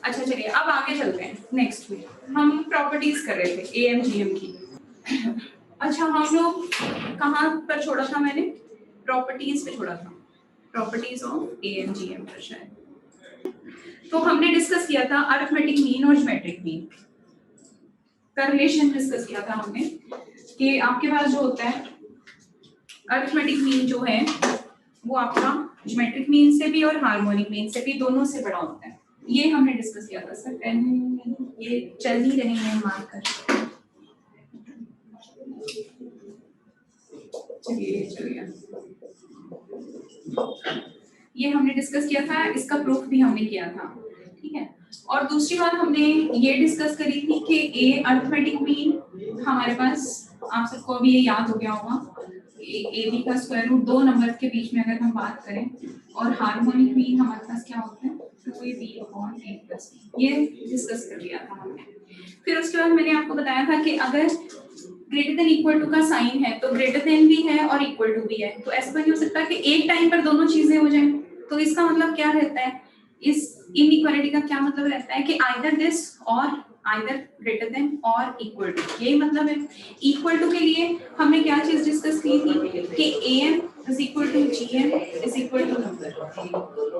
अच्छा चलिए अब आगे चलते हैं। नेक्स्ट में हम प्रॉपर्टीज कर रहे थे एएमजीएम की। अच्छा हम लोग कहाँ पर छोड़ा था मैंने? प्रॉपर्टीज पे छोड़ा था, प्रॉपर्टीज ऑफ एएमजीएम पर शायद। तो हमने डिस्कस किया था अरिथमेटिक मीन और ज्योमेट्रिक मीन का रिलेशन डिस्कस किया था हमने कि आपके पास जो होता है अरिथमेटिक मीन जो है वो आपका ज्योमेट्रिक मीन से भी और हार्मोनिक मीन से भी दोनों से बड़ा होता है। ये हमने डिस्कस किया था सर। ये चल नहीं रही है मार्कर। चलिए चलिए ये हमने डिस्कस किया था, इसका प्रूफ भी हमने किया था, ठीक है। और दूसरी बात हमने ये डिस्कस करी थी कि ए अरिथमेटिक मीन हमारे पास, आप सबको अभी ये याद हो गया होगा, ए बी का स्क्वायर रूट दो नंबर के बीच में अगर हम बात करें, और हार्मोनिक मीन हमारे पास क्या होता है, तो ये बी अपॉन ए प्लस बी, ये डिस्कस कर लिया था हमने। फिर उसके बाद मैंने आपको बताया था कि अगर ग्रेटर देन इक्वल टू का साइन है तो ग्रेटर देन भी है और इक्वल टू भी है, तो ऐसा नहीं हो सकता कि एक टाइम पर दोनों चीजें हो जाएं। तो इसका मतलब क्या रहता है, इस इनइक्वालिटी का क्या मतलब रहता है कि आइदर दिस और आइदर ग्रेटर देन और इक्वल टू, यही मतलब है। इक्वल टू के लिए हमने क्या चीज डिस्कस की थी कि am is equal to gm is equal to number.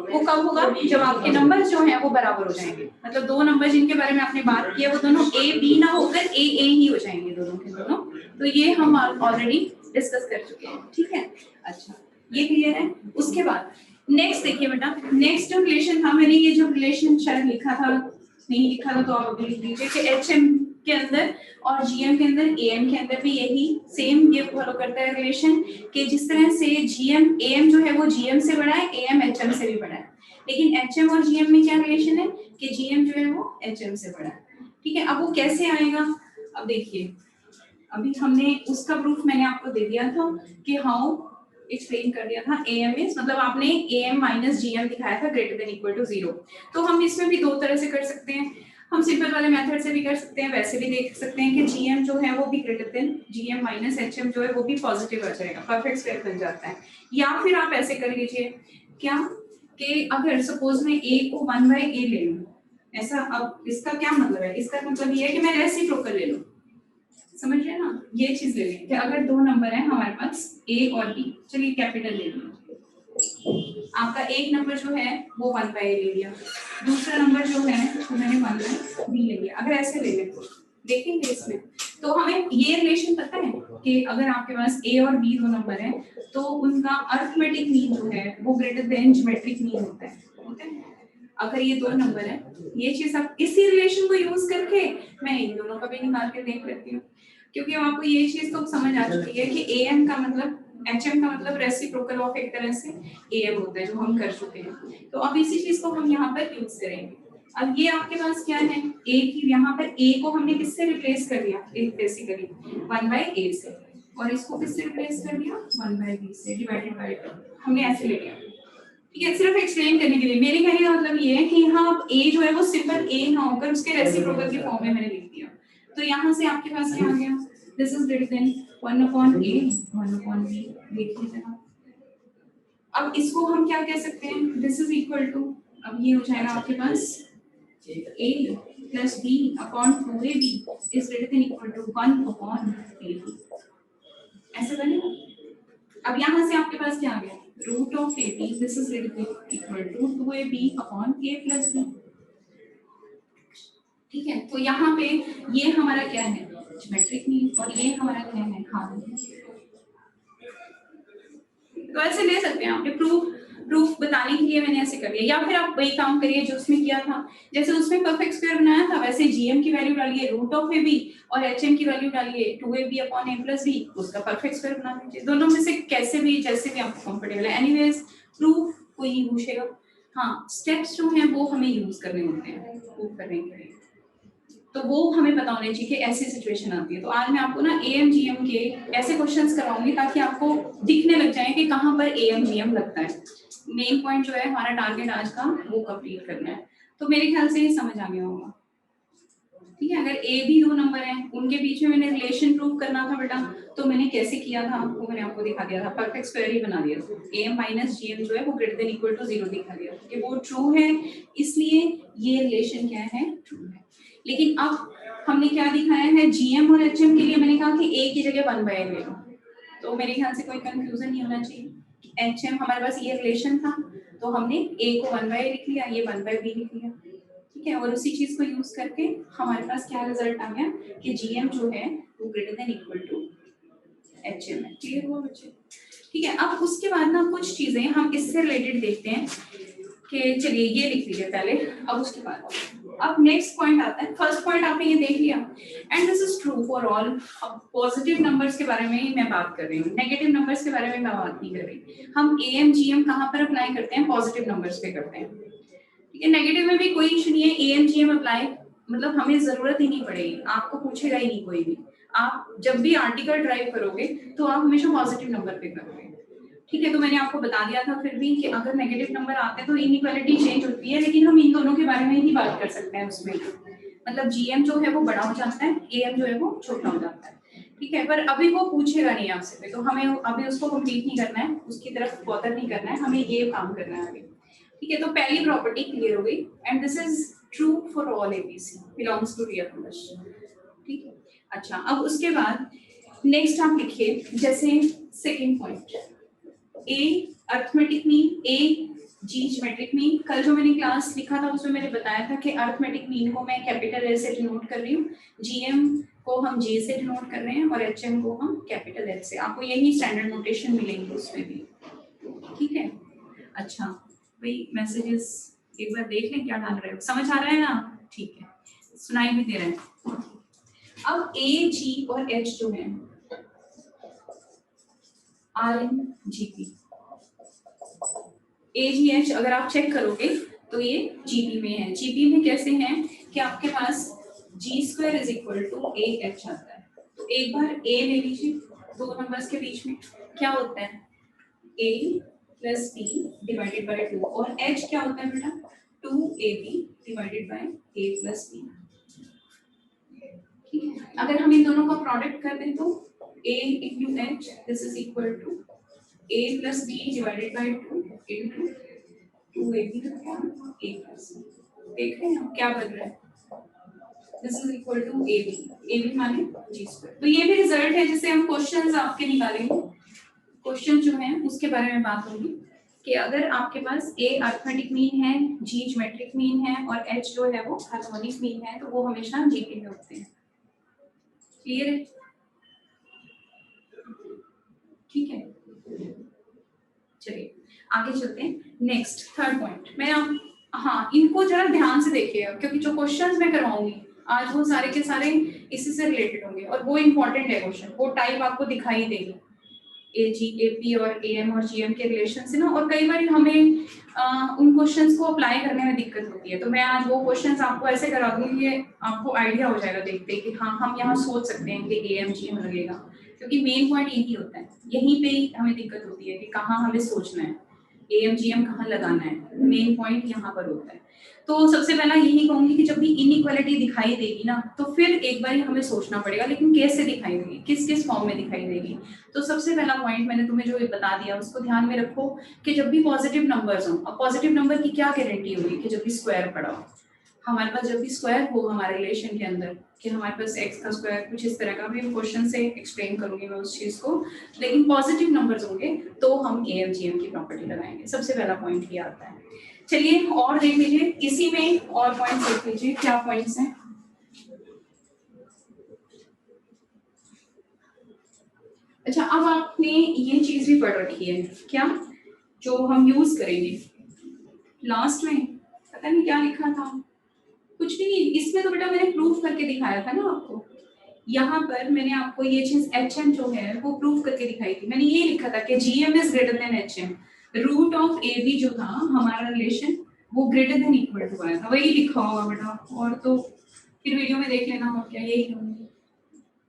वो कब होगा, जब आपके नंबर जो हैं वो बराबर हो जाएंगे, मतलब दो नंबर जिनके बारे में आपने बात की है वो दोनों a b ना होकर a a ही हो जाएंगे दोनों के दोनों। तो ये हम ऑलरेडी डिस्कस कर चुके हैं, ठीक है। अच्छा ये क्लियर है। उसके बाद नेक्स्ट देखिए बेटा, नेक्स्ट जो रिलेशन था, मैंने ये जो रिलेशन शायद लिखा था, नहीं लिखा था तो आप अभी लिख लीजिए कि एचएम के अंदर और जीएम के अंदर, एएम के अंदर भी यही सेम ये फॉलो करता है रिलेशन कि जिस तरह से जीएम एएम जो है वो जीएम से बड़ा है, एएम एचएम से भी बड़ा है। लेकिन एचएम और जीएम में क्या रिलेशन है कि जीएम जो है वो एचएम से बड़ा है, ठीक है। अब वो कैसे आएगा, अब देखिए अभी हमने उसका प्रूफ मैंने आपको दे दिया था कि हाउ एक्सप्लेन कर दिया था। एएम इज मतलब आपने एएम माइनस जीएम दिखाया था ग्रेटर देन इक्वल टू 0। तो हम इसमें भी दो तरह से कर सकते हैं, हम सिंपल वाले मेथड से भी कर सकते हैं, वैसे भी देख सकते हैं कि जीएम जो है वो भी greater than GM minus HM जो है वो भी पॉजिटिव आ जाएगा, परफेक्ट स्क्वायर बन जाता है। या फिर आप ऐसे कर लीजिए क्या कि अगर सपोज मैं ए को 1/a ले लूं, ऐसा, अब इसका क्या मतलब है, इसका मतलब ये है कि मैं रेसिप्रोकल ले लूं, समझ रहे हैं ना। ये चीज ले लें कि अगर दो नंबर है हमारे पास ए और बी, चलिए कैपिटल ले लें, आपका एक नंबर जो है वो 1/a ले लिया, दूसरा नंबर जो है वो मैंने 1/b ले लिया। अगर ऐसे ले लें देखेंगे इसमें तो हमें ये रिलेशन पता है कि अगर आपके पास ए और बी दो नंबर है तो उनका अरिथमेटिक मीन जो है वो ग्रेटर देन ज्योमेट्रिक मीन होता है, ओके। अगर ये दो नंबर है, ये चीज आप इसी रिलेशन को यूज करके मैं इन दोनों का भी निकाल के देख लेती हूँ, क्योंकि आपको ये चीज तो समझ आ चुकी है कि एएम का मतलब एचएम का मतलब रेसिप्रोकल ऑफ एक तरह से एएम होता है, जो हम कर चुके हैं। तो अब इसी चीज को हम यहाँ पर यूज करेंगे। अब ये आपके पास क्या है, ए की यहाँ पर ए को हमने किससे रिप्लेस कर दिया, बेसिकली 1/a से, और इसको किससे रिप्लेस कर दिया 1/b से डिवाइडेड बाय 2, हमने ऐसे ले लिया, ठीक है। सिर्फ एक्सप्लेन करने के लिए, मेरे कहने का मतलब ये है कि यहाँ a जो है वो सिंपल a ना होकर उसके रेसिप्रोकल के फॉर्म में मैंने लिख दिया। तो यहाँ से आपके पास क्या आ गया, this is greater then 1/a 1/b, देख लीजिए आप। अब इसको हम क्या कह सकते हैं, दिस इज इक्वल टू, अब ये हो जाएगा आपके पास a plus b upon 2ab is greater than equal to 1/ab, ऐसे बनेगा। अब यहाँ से आपके पास क्या आ गया, root of ab, this is equal to 2ab upon a plus b, ठीक है। तो यहाँ पे ये हमारा क्या है ज्योमेट्रिक मीन और ये हमारा क्या है हार्मोनिक। तो ऐसे ले सकते हैं आपने प्रूफ बताने के लिए मैंने ऐसे कर दिया, या फिर आप वही काम करिए जो उसमें किया था, जैसे उसमें परफेक्ट स्क्वायर बनाया था वैसे जीएम की वैल्यू डालिए रूट ऑफ ab और एचएम की वैल्यू डालिए 2ab upon a plus b, उसका परफेक्ट स्क्वायर बना दीजिए। दोनों में से कैसे भी जैसे भी आपको कंफर्टेबल है। एनीवेज प्रूफ कोई नहीं पूछेगा, हाँ स्टेप्स जो हैं वो हमें यूज करने होते हैं प्रूफ करने के लिए, तो वो हमें पता होना चाहिए कि ऐसी सिचुएशन आती है। तो आज मैं आपको ना एएमजीएम के ऐसे क्वेश्चंस कराऊंगी ताकि आपको दिखने लग जाए कि कहाँ पर एएमजीएम लगता है। मेन पॉइंट जो है हमारा टारगेट आज का वो कंप्लीट करना है। तो मेरे ख्याल से ये समझ आ गया होगा। ठीक है, अगर ए भी दो नंबर हैं, उनके बीच में मैंने रिलेशन प्रूव करना था बेटा, तो मैंने कैसे किया था वो मैंने आपको दिखा दिया था, परफेक्ट स्क्वायर ही बना दिया था। am माइनस gm जो है वो ग्रेटर देन इक्वल टू 0 दिखा दिया कि वो ट्रू है, इसलिए ये रिलेशन क्या है, ट्रू है। लेकिन अब हमने क्या दिखाया है, gm और hm के लिए मैंने कहा कि a की जगह 1/n ले लो, तो मेरे ख्याल से कोई कंफ्यूजन नहीं होना चाहिए। hm हमारे पास ये रिलेशन था, तो हमने a को 1/a लिख लिया, ये 1/b लिख लिया, ठीक है। और उसी चीज को यूज करके हमारे पास क्या रिजल्ट आ गया कि जीएम जो है वो greater than equal to HM है। क्लियर हुआ बच्चे? ठीक है, अब उसके बाद ना कुछ चीजें हम इससे रिलेटेड देखते हैं कि चलिए ये लिख लीजिए पहले, अब उसके बाद अब नेक्स्ट पॉइंट आता है। फर्स्ट पॉइंट आपने ये देख लिया, and this is true for all. अब पॉजिटिव नंबर्स के बारे में ही मैं बात कर रही हूँ, नेगेटिव नंबर्स के बारे में मैं बात नहीं कर रही। हम एएम जीएम कहाँ पर अप्लाई करते हैं, पॉजिटिव नंबर्स पे करते हैं, ठीक है। नेगेटिव में भी कोई इशू नहीं है, एएमजीएम अप्लाई मतलब हमें जरूरत ही नहीं पड़ेगी, आपको पूछेगा ही नहीं कोई भी। आप जब भी आर्टिकल ड्राइव करोगे तो आप हमेशा पॉजिटिव नंबर पे करोगे, ठीक है। तो मैंने आपको बता दिया था फिर भी कि अगर नेगेटिव नंबर आते हैं तो इनइक्वालिटी चेंज होती है, लेकिन हम इन दोनों के बारे में ही बात कर सकते हैं उसमें, मतलब जीएम जो है वो बड़ा हो जाता है, एएम जो है वो छोटा हो जाता है, ठीक है। पर अभी वो पूछेगा नहीं आपसे, तो हमें अभी उसको कंप्लीट नहीं करना है, उसकी तरफ बॉदर नहीं करना है, हमें ये काम करना है अभी, ठीक है। तो पहली प्रॉपर्टी क्लियर हो गई, and this is true for all ABC belongs to real numbers, ठीक है। अच्छा, अब उसके बाद नेक्स्ट आप लिखिए, जैसे सेकंड पॉइंट, ए अर्थमेटिक मीन, ए जी ज्योमेट्रिक मीन। कल जो मैंने क्लास लिखा था उसमें मैंने बताया था कि अर्थमेटिक मीन को मैं कैपिटल ए से डिनोट कर रही हूँ, जीएम को हम जे से डिनोट कर रहे हैं, और एचएम को हम कैपिटल एच से। आपको यही स्टैंडर्ड नोटेशन मिलेंगे उसमें भी, ठीक है। अच्छा भाई, मैसेजेस एक बार देख लें क्या डाल रहे हो, समझ आ रहा है ना, ठीक है, सुनाई भी दे रहा है। अब ए जी और एच जो है are in GP, A G H अगर आप चेक करोगे तो ये जीपी में है। जीपी में कैसे है कि आपके पास G square is equal to A H आता है, तो एक बार ए ले लीजिए, दो नंबर्स के बीच में क्या होता है, A plus B divided by 2, और एच क्या होता है बेटा, 2ab divided by a plus B, ठीक है। अगर हम इन दोनों का प्रोडक्ट कर दें तो a into H this is equal to a plus B divided by 2 into 2ab upon a plus B. देख रहे हैं हम क्या बन रहा है, this is equal to ab माने जी स्क्वायर। तो ये भी रिजल्ट है जिससे हम क्वेश्चंस आपके निकालेंगे, क्वेश्चन जो है उसके बारे में बात होगी कि अगर आपके पास ए अर्थमेटिक मीन है, जी ज्योमेट्रिक मीन है, और एच जो है वो हार्मोनिक मीन है, तो वो हमेशा जीपी में होते हैं। क्लियर है? ठीक है, चलिए आगे चलते हैं। नेक्स्ट थर्ड पॉइंट, मैं आप हाँ इनको जरा ध्यान से देखिएगा, क्योंकि जो क्वेश्चंस मैं करवाऊंगी आज वो सारे के सारे इसी से रिलेटेड होंगे, और वो इंपॉर्टेंट है क्वेश्चन, वो टाइप आपको दिखाई देगी ए जी ए पी और ए एम और जी एम के रिलेशन से ना, और कई बार हमें उन क्वेश्चंस को अप्लाई करने में दिक्कत होती है, तो मैं आज वो क्वेश्चंस आपको ऐसे करा दूंगी कि आपको आइडिया हो जाएगा देखते कि हाँ हम यहाँ सोच सकते हैं कि ए एम जी एम लगेगा, क्योंकि मेन पॉइंट यही होता है, यहीं पे ही हमें दिक्कत होती है कि कहाँ हमें सोचना है, ए एम जी एम कहाँ लगाना है, मेन पॉइंट यहाँ पर होता है। तो सबसे पहला यही कहूंगी कि जब भी इनइक्वालिटी दिखाई देगी ना, तो फिर एक बार हमें सोचना पड़ेगा, लेकिन कैसे दिखाई देगी, किस किस फॉर्म में दिखाई देगी। तो सबसे पहला पॉइंट मैंने तुम्हें जो बता दिया उसको ध्यान में रखो कि जब भी पॉजिटिव नंबर्स हो, अब पॉजिटिव नंबर की क्या गारंटी होगी कि जब भी स्क्वायर पड़ा हो, हमारे पास जब भी स्क्वायर हो हमारे रिलेशन के अंदर, कि हमारे पास एक्स का स्क्वायर कुछ इस तरह का, भी क्वेश्चन से एक्सप्लेन करूंगी मैं उस चीज को, लेकिन पॉजिटिव नंबर्स होंगे तो हम ए एम जी एम की प्रॉपर्टी लगाएंगे। सबसे पहला पॉइंट ये आता है। चलिए और देख लीजिए, इसी में और पॉइंट्स देख लीजिए, क्या पॉइंट्स हैं। अच्छा, अब आपने ये चीज भी पढ़ रखी है क्या, जो हम यूज करेंगे लास्ट में, पता नहीं क्या लिखा था, कुछ नहीं, इसमें तो बेटा मैंने प्रूफ करके दिखाया था ना आपको, यहाँ पर मैंने आपको ये चीज एच एम जो है वो प्रूफ करके दिखाई थी। मैंने ये लिखा था कि G M is greater than H M, root of A B जो था हमारा रिलेशन वो ग्रेटर देन इक्वल टू आया था, वही लिखा होगा बेटा, और तो फिर वीडियो में देख लेना, और क्या यही होंगे,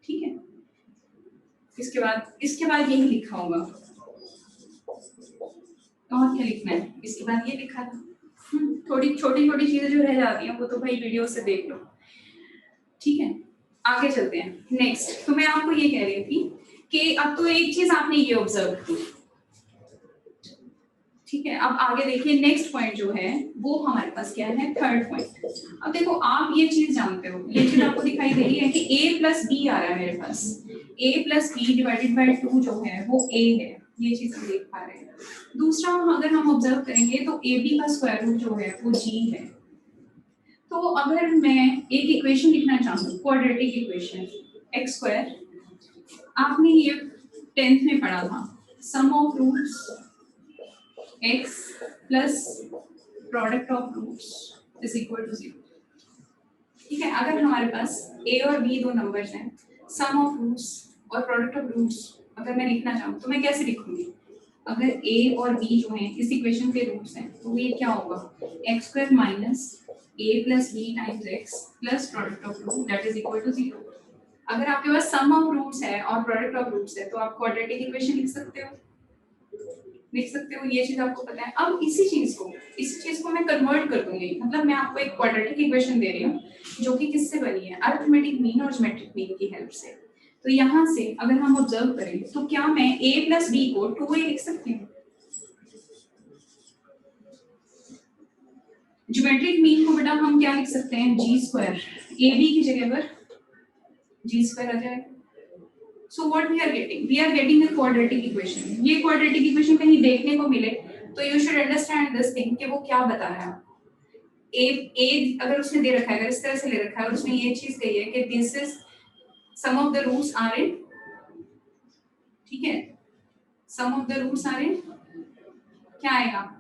ठीक है। इसके बाद यही लिखा होगा, और क्या लिखना है, इसके बाद ये लिखा था। थोड़ी छोटी छोटी चीजें जो रह जाती हैं वो तो भाई वीडियो से देख लो। ठीक है, आगे चलते हैं नेक्स्ट। तो मैं आपको ये कह रही थी कि अब तो एक चीज आपने ये ऑब्जर्व की, ठीक है। अब आगे देखिए नेक्स्ट पॉइंट जो है वो हमारे पास क्या है, थर्ड पॉइंट। अब देखो आप ये चीज जानते हो, ये चीज आपको दिखाई दे रही है कि a प्लस बी आ रहा है मेरे पास, a plus B divided by 2 जो है वो a है, ये चीज हम देख पा रहे हैं। दूसरा अगर हम ऑब्जर्व करेंगे तो ab का स्क्वायर रूट जो है वो g है। तो अगर मैं एक इक्वेशन लिखना चाहूँ, क्वाड्रेटिक इक्वेशन एक्स स्क्वायर, आपने ये 10th में पढ़ा था, sum of roots x plus product of roots is equal to 0। ठीक है, अगर हमारे पास a और b दो नंबर्स हैं, सम ऑफ रूट्स और प्रोडक्ट ऑफ रूट्स अगर मैं लिखना चाहूँ तो मैं कैसे लिखूंगी? अगर a और b जो हैं इस इक्वेशन के रूट्स हैं तो ये क्या होगा, x square minus a plus B times x plus product of root that is equal to 0। अगर आपके पास सम ऑफ रूट्स है और प्रोडक्ट ऑफ रूट्स है तो आप क्वाड्रेटिक इक्वेशन लिख सकते हो, ये चीज आपको पता है। अब इसी चीज को मैं कन्वर्ट कर दूंगी, मतलब मैं आपको एक क्वाड्रेटिक इक्वेशन दे रही हूँ जो कि किससे बनी है, अरिथमेटिक मीन और ज्योमेट्रिक मीन की हेल्प से। तो यहाँ से अगर हम ऑब्जर्व करें तो क्या मैं a प्लस बी को 2a लिख सकती हूँ? ज्योमेट्रिक मीन को बेटा हम क्या लिख सकते हैं, जी स्क्वायर, ए बी की जगह पर जी स्क्वायर आ जाएगा। So what we are getting? We are getting a quadratic equation. ये quadratic equation कहीं देखने को मिले तो you should understand this thing कि वो क्या बता रहा है। a अगर उसने दे रखा है, अगर इस तरह से ले रखा है और उसने ये चीज कही है कि this is sum of the roots are in, ठीक है, sum of the roots are in क्या आएगा,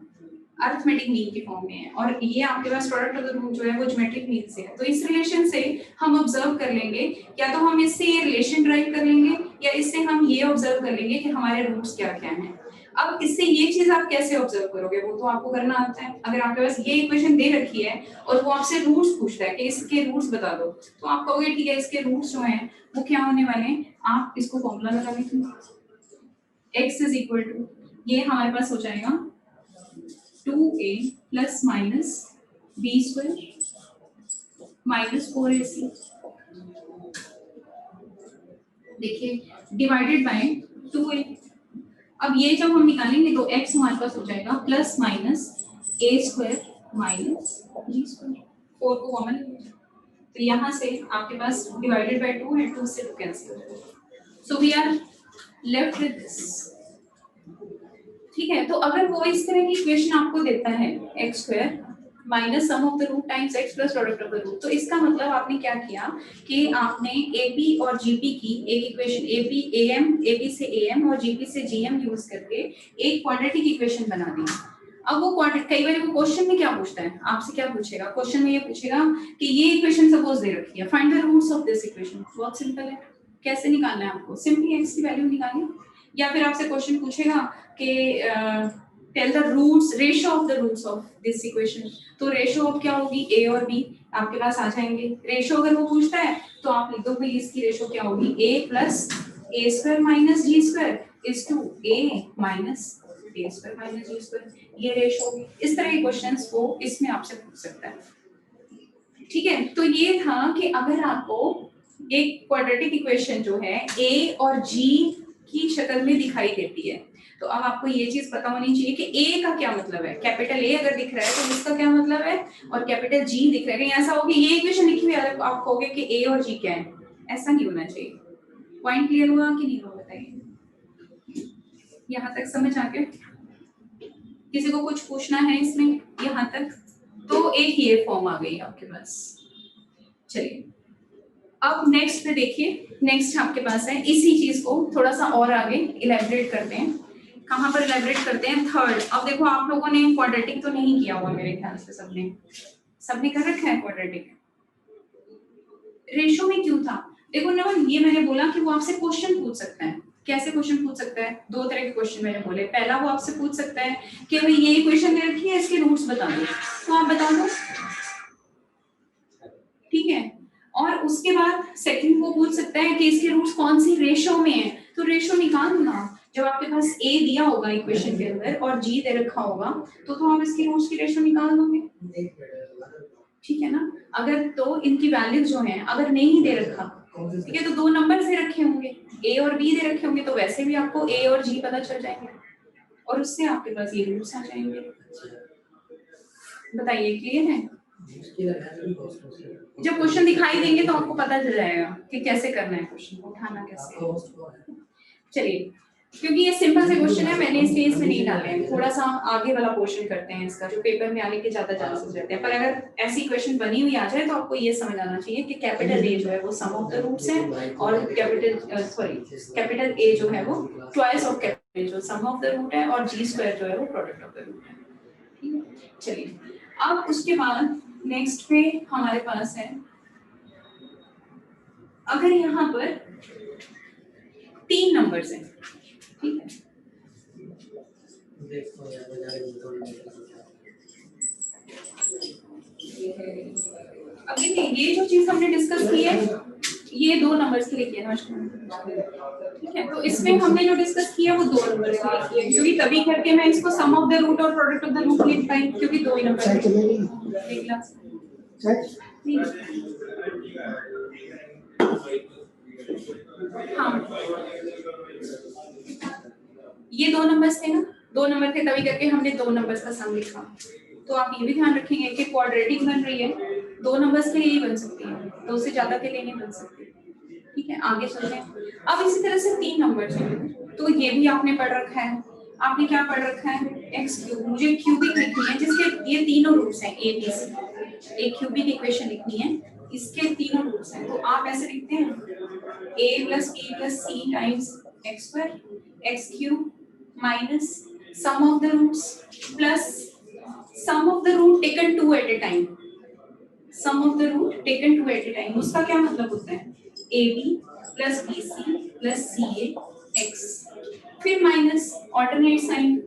अरिथमेटिक मीन की फॉर्म में है, और ये आपके पास प्रोडक्ट ऑफ द रूट जो है वो ज्योमेट्रिक मीन से है। तो इस रिलेशन से हम ऑब्जर्व कर लेंगे, या तो हम इससे ये रिलेशन ड्राइव कर लेंगे या इससे हम ये ऑब्जर्व कर लेंगे कि हमारे रूट्स क्या क्या हैं। अब इससे ये चीज आप कैसे ऑब्जर्व करोगे, वो तो आपको करना आता है। अगर आपके पास ये इक्वेशन दे रखी है और वो आपसे रूट्स पूछता है कि इसके रूट्स बता दो, तो आप कहोगे ठीक है इसके रूट्स जो हैं वो क्या होने वाले हैं, आप इसको फॉर्मूला लगा लीजिए, x इज इक्वल टू, ये हमारे पास हो जाएगा 2a plus minus B square minus 4ac, देखिए डिवाइडेड बाय 2a। अब ये जब हम निकालेंगे तो x हमारे पास हो जाएगा plus minus a square minus b square, 4 को कॉमन, तो यहाँ से आपके पास डिवाइडेड बाय 2 है, 2 से 2 कैंसिल हो जाएगा। So we are left with this. ठीक है, तो अगर वो इस तरह की इक्वेशन आपको देता है x square minus sum of the root times x plus product of the root, तो इसका मतलब आपने क्या किया कि आपने एपी और जीपी की एक इक्वेशन, एपी से एएम और जीपी से जीएम यूज करके एक क्वाड्रेटिक इक्वेशन बना दी। अब वो कई बार वो क्वेश्चन में क्या पूछता है, आपसे क्या पूछेगा, क्वेश्चन में ये पूछेगा कि ये इक्वेशन सपोज दे रखी है, find the roots of this equation. बहुत सिंपल है, कैसे निकालना है आपको, सिंपली एक्स की वैल्यू निकालिए, या फिर आपसे क्वेश्चन पूछेगा कि tell the roots, ratio of the roots of this equation, तो रेशियो ऑफ क्या होगी, a और b आपके पास आ जाएंगे। रेशियो अगर वो पूछता है तो आप लिख दो भाई इसकी रेशियो क्या होगी, a plus a square minus g square is to a minus a square minus g square, ये रेशियो होगी। इस तरह के क्वेश्चंस वो इसमें आपसे पूछ सकता है। ठीक है, तो ये था कि अगर आपको एक क्वाड्रेटिक इक्वेशन जो है a और g की शक्ल में दिखाई देती है, तो अब आपको ये चीज पता होनी चाहिए कि a का क्या मतलब है। कैपिटल A अगर दिख रहा है तो इसका क्या मतलब है, और कैपिटल G दिख रहा है, ऐसा हो कि ये इक्वेशन लिखी हुई है आप कहोगे कि a और g क्या है, ऐसा नहीं होना चाहिए। पॉइंट क्लियर हुआ कि नहीं हुआ बताइए, यहाँ तक समझ आ गया? किसी को कुछ पूछना है इसमें यहाँ तक? तो एक ये फॉर्म आ गई आपके पास। चलिए अब नेक्स्ट पे देखिए, नेक्स्ट आपके पास है इसी चीज को थोड़ा सा और आगे इलैबोरेट करते हैं। कहाँ पर इलैबोरेट करते हैं, थर्ड। अब देखो आप लोगों ने क्वाड्रेटिक तो नहीं किया हुआ मेरे ख्याल से, सबने कर रखा है क्वाड्रेटिक। रेशो में क्यों था, देखो ना, ये मैंने बोला कि वो आपसे क्वेश्चन पूछ सकता है। कैसे क्वेश्चन पूछ सकता है, दो तरह के क्वेश्चन मैंने बोले। पहला वो आपसे पूछ सकता है कि भाई ये इक्वेशन दे रखी है, इसके रूट्स बता दो, तो आप बता दो, ठीक है। और उसके बाद सेकंड वो पूछ सकता है कि इसके रूट्स कौन सी रेशो में है, तो रेशो निकाल दो ना। जब आपके पास a दिया होगा इक्वेशन के अंदर और g दे रखा होगा तो आप इसके रूट्स की रेशो निकाल दोगे। ठीक है ना। अगर तो इनकी वैल्यूज जो हैं अगर नहीं दे रखा, ठीक है, तो दो नंबर से रखे होंगे, ए और बी दे रखे होंगे, तो वैसे भी आपको ए और जी पता चल जाएंगे और उससे आपके पास ये रूट्स आ जाएंगे। बताइए क्लियर है? जब क्वेश्चन दिखाई देंगे तो आपको पता चल जाएगा कि कैसे करना है, क्वेश्चन को उठाना कैसे। चलिए, क्योंकि ये सिंपल से क्वेश्चन है मैंने इसलिए इसमें नहीं डाले हैं, थोड़ा सा आगे वाला पोर्शन करते हैं इसका, जो पेपर में आने के ज्यादा चांसेस रहते हैं। पर अगर ऐसी क्वेश्चन बनी हुई आ जाए तो आपको ये समझ आना चाहिए कि कैपिटल ए जो है वो सम ऑफ द रूट्स है और कैपिटल ए जो है वो ट्वाइस ऑफ कैपिटल जो सम ऑफ द रूट है और जी स्क्वायर जो है वो प्रोडक्ट ऑफ द रूट है। ठीक है, चलिए अब उसके बाद नेक्स्ट पे हमारे पास है, अगर यहाँ पर 3 नंबर्स हैं, ठीक है, अब देखिए ये जो चीज हमने डिस्कस की है ये 2 नंबर्स के लिए किया है, ठीक है, तो इसमें हमने जो डिस्कस किया वो 2 नंबर्स के लिए किया, क्योंकि तभी करके मैं इसको सम ऑफ द रूट और प्रोडक्ट ऑफ द रूट लिख पाई, क्योंकि 2 ही नंबर हाँ, ये 2 नंबर्स थे ना, 2 नंबर थे तभी करके हमने 2 नंबर्स का सम लिखा। तो आप ये भी ध्यान रखेंगे कि क्वाड्रेटिक बन रही है 2 नंबर्स के लिए ही बन सकती है, 2 से ज्यादा के लिए नहीं बन सकती। ठीक है, आगे चलते हैं। अब इसी तरह से 3 नंबर्स हैं, तो ये भी आपने पढ़ रखा है। आपने क्या पढ़ रखा है? एक्स क्यूब, मुझे क्यूबिक लिखनी है जिसके ये तीनों रूट्स हैं ए बी सी, एक क्यूबिक इक्वेशन लिखनी है, इसके तीनों रूट्स हैं। तो आप ऐसे लिखते हैं a plus B plus C times x square x cube minus sum of the roots plus sum of the root taken 2 at a time, sum of the root taken 2 at a time. उसका क्या मतलब होता है? A B plus B C plus C A x, फिर minus alternate sign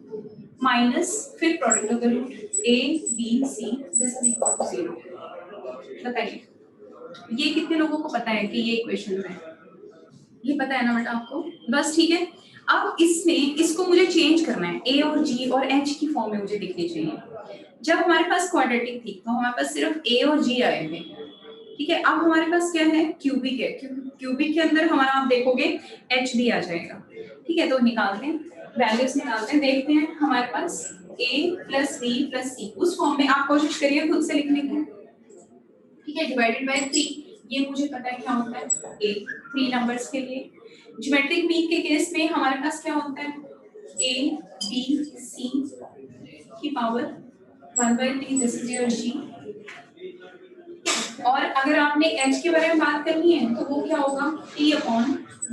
minus, फिर product of the root A B C this is equal to 0। बताइए ये कितने लोगों को पता है कि ये इक्वेशन है? ये पता है ना बेटा आपको? बस ठीक है। अब इसमें इसको मुझे चेंज करना है, ए और जी और एच की फॉर्म में मुझे दिखनी चाहिए। जब हमारे पास क्वाड्रेटिक थी तो हमारे पास सिर्फ ए और जी आए थे, ठीक है। अब हमारे पास क्या है? क्यूबिक है, क्यूबिक के अंदर हमारा आप देखोगे एच भी आ जाएगा, ठीक है। तो निकालते हैं, वैल्यूज निकालते हैं, देखते हैं हमारे पास a प्लस बी प्लस सी उस फॉर्म में आप कोशिश करिए खुद से लिखने की, ठीक है, डिवाइडेड बाय 3। ये मुझे पता है क्या होता है, a 3 नंबर्स के लिए। ज्योमेट्रिक मीन के केस में हमारे पास क्या होता है, a b c की power 1/3 this is your g। और अगर आपने h के बारे में बात करनी है तो वो क्या होगा, t upon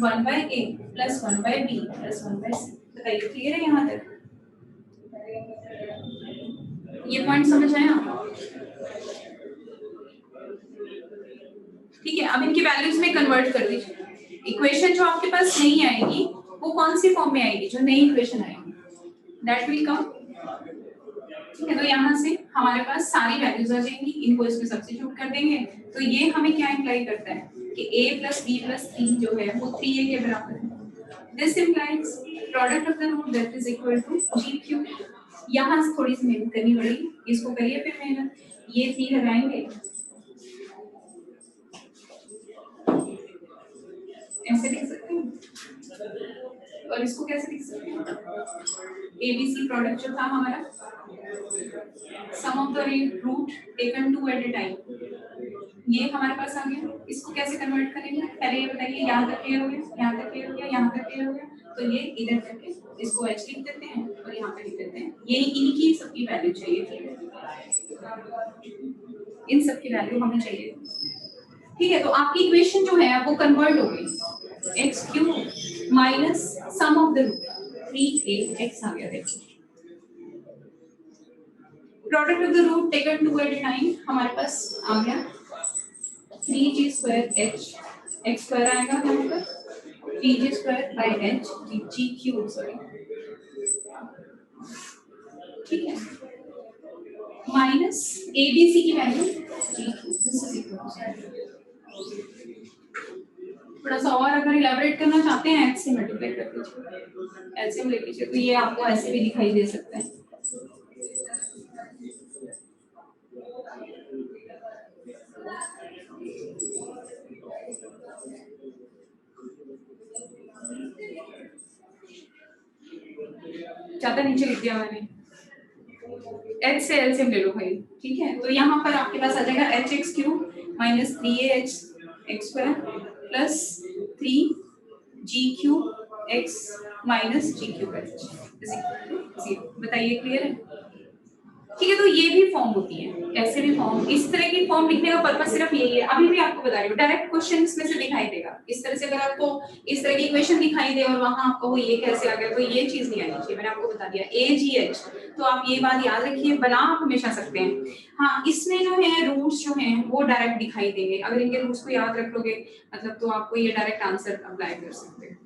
1/a plus 1/b plus 1/c। बताइए क्लियर है यहाँ तक? ये पॉइंट समझ आया? ठीक है, अब इनकी वैल्यूज में कन्वर्ट कर दीजिए। इक्वेशन जो आपके पास नहीं आएगी वो कौन सी फॉर्म में आएगी? जो नई इक्वेशन आएगी दैट विल कम, ठीक है। तो यहाँ से हमारे पास सारी वैल्यूज आ जाएंगी, इनको इसमें सब्स्टिट्यूट कर देंगे। तो ये हमें क्या इंप्लाई करता है कि a प्लस b प्लस 3 जो है वो 3a के बराबर है। This implies product of the root that is equal to g cube. यहाँ से थोड़ी सी मेहनत करनी पड़ेगी, इसको करिए फिर मेहनत। ये 3 लगाएंगे, ऐसे लिख सकते हैं, और इसको कैसे लिख सकते हैं? ABC प्रोडक्ट जो था हमारा sum of the root taken 2 at a time, ये हमारे पास आ गया। इसको कैसे कन्वर्ट करेंगे पहले ये बताइए। यहाँ तक क्लियर हो गया, यहाँ तक क्लियर हो गया, यहाँ तक क्लियर हो गया। तो ये इधर करके इसको h लिख देते हैं और यहाँ पे लिख देते हैं। ये इनकी सबकी वैल्यू चाहिए थी, इन सबकी वैल्यू हमें चाहिए, ठीक है। तो आपकी इक्वेशन जो है वो कन्वर्ट हो गई, x cube minus sum of the root 3a(x) आ गया। देखो product of the root taken 2 at a time हमारे पास आ गया 3g square h, x square आएगा यहाँ पर 3g square by h g cube, sorry, ठीक है, माइनस abc की value g cube this is equal to. थोड़ा सा और अगर इलैबोरेट करना चाहते हैं h से मल्टीप्लाई कर दीजिए, एलसीएम ले लीजिए, तो ये आपको ऐसे भी दिखाई दे सकता है। नीचे लिख दिया मैंने, h से एलसीएम ले लो भाई, ठीक है। तो यहाँ पर आपके पास आ जाएगा H x cube minus 3a x square plus 3g³ x minus g³ h is equal to 0। बताइए क्लियर है? ठीक है। तो ये भी फॉर्म होती है, ऐसे भी फॉर्म, इस तरह की फॉर्म लिखने का पर्पस सिर्फ यही है। अभी भी आपको बता रही हूँ, डायरेक्ट क्वेश्चन इसमें से दिखाई देगा। इस तरह से अगर आपको इस तरह की इक्वेशन दिखाई दे और वहां आपको वो ये कैसे आ गया, तो ये चीज नहीं आनी चाहिए। मैंने आपको बता दिया AGH, तो आप ये बात याद रखिए, बना आप हमेशा सकते हैं। हाँ, इसमें जो है रूट्स जो हैं वो डायरेक्ट दिखाई देंगे। अगर इनके रूट्स को याद रख लोगे मतलब, तो आपको ये डायरेक्ट आंसर अप्लाई कर सकते हैं।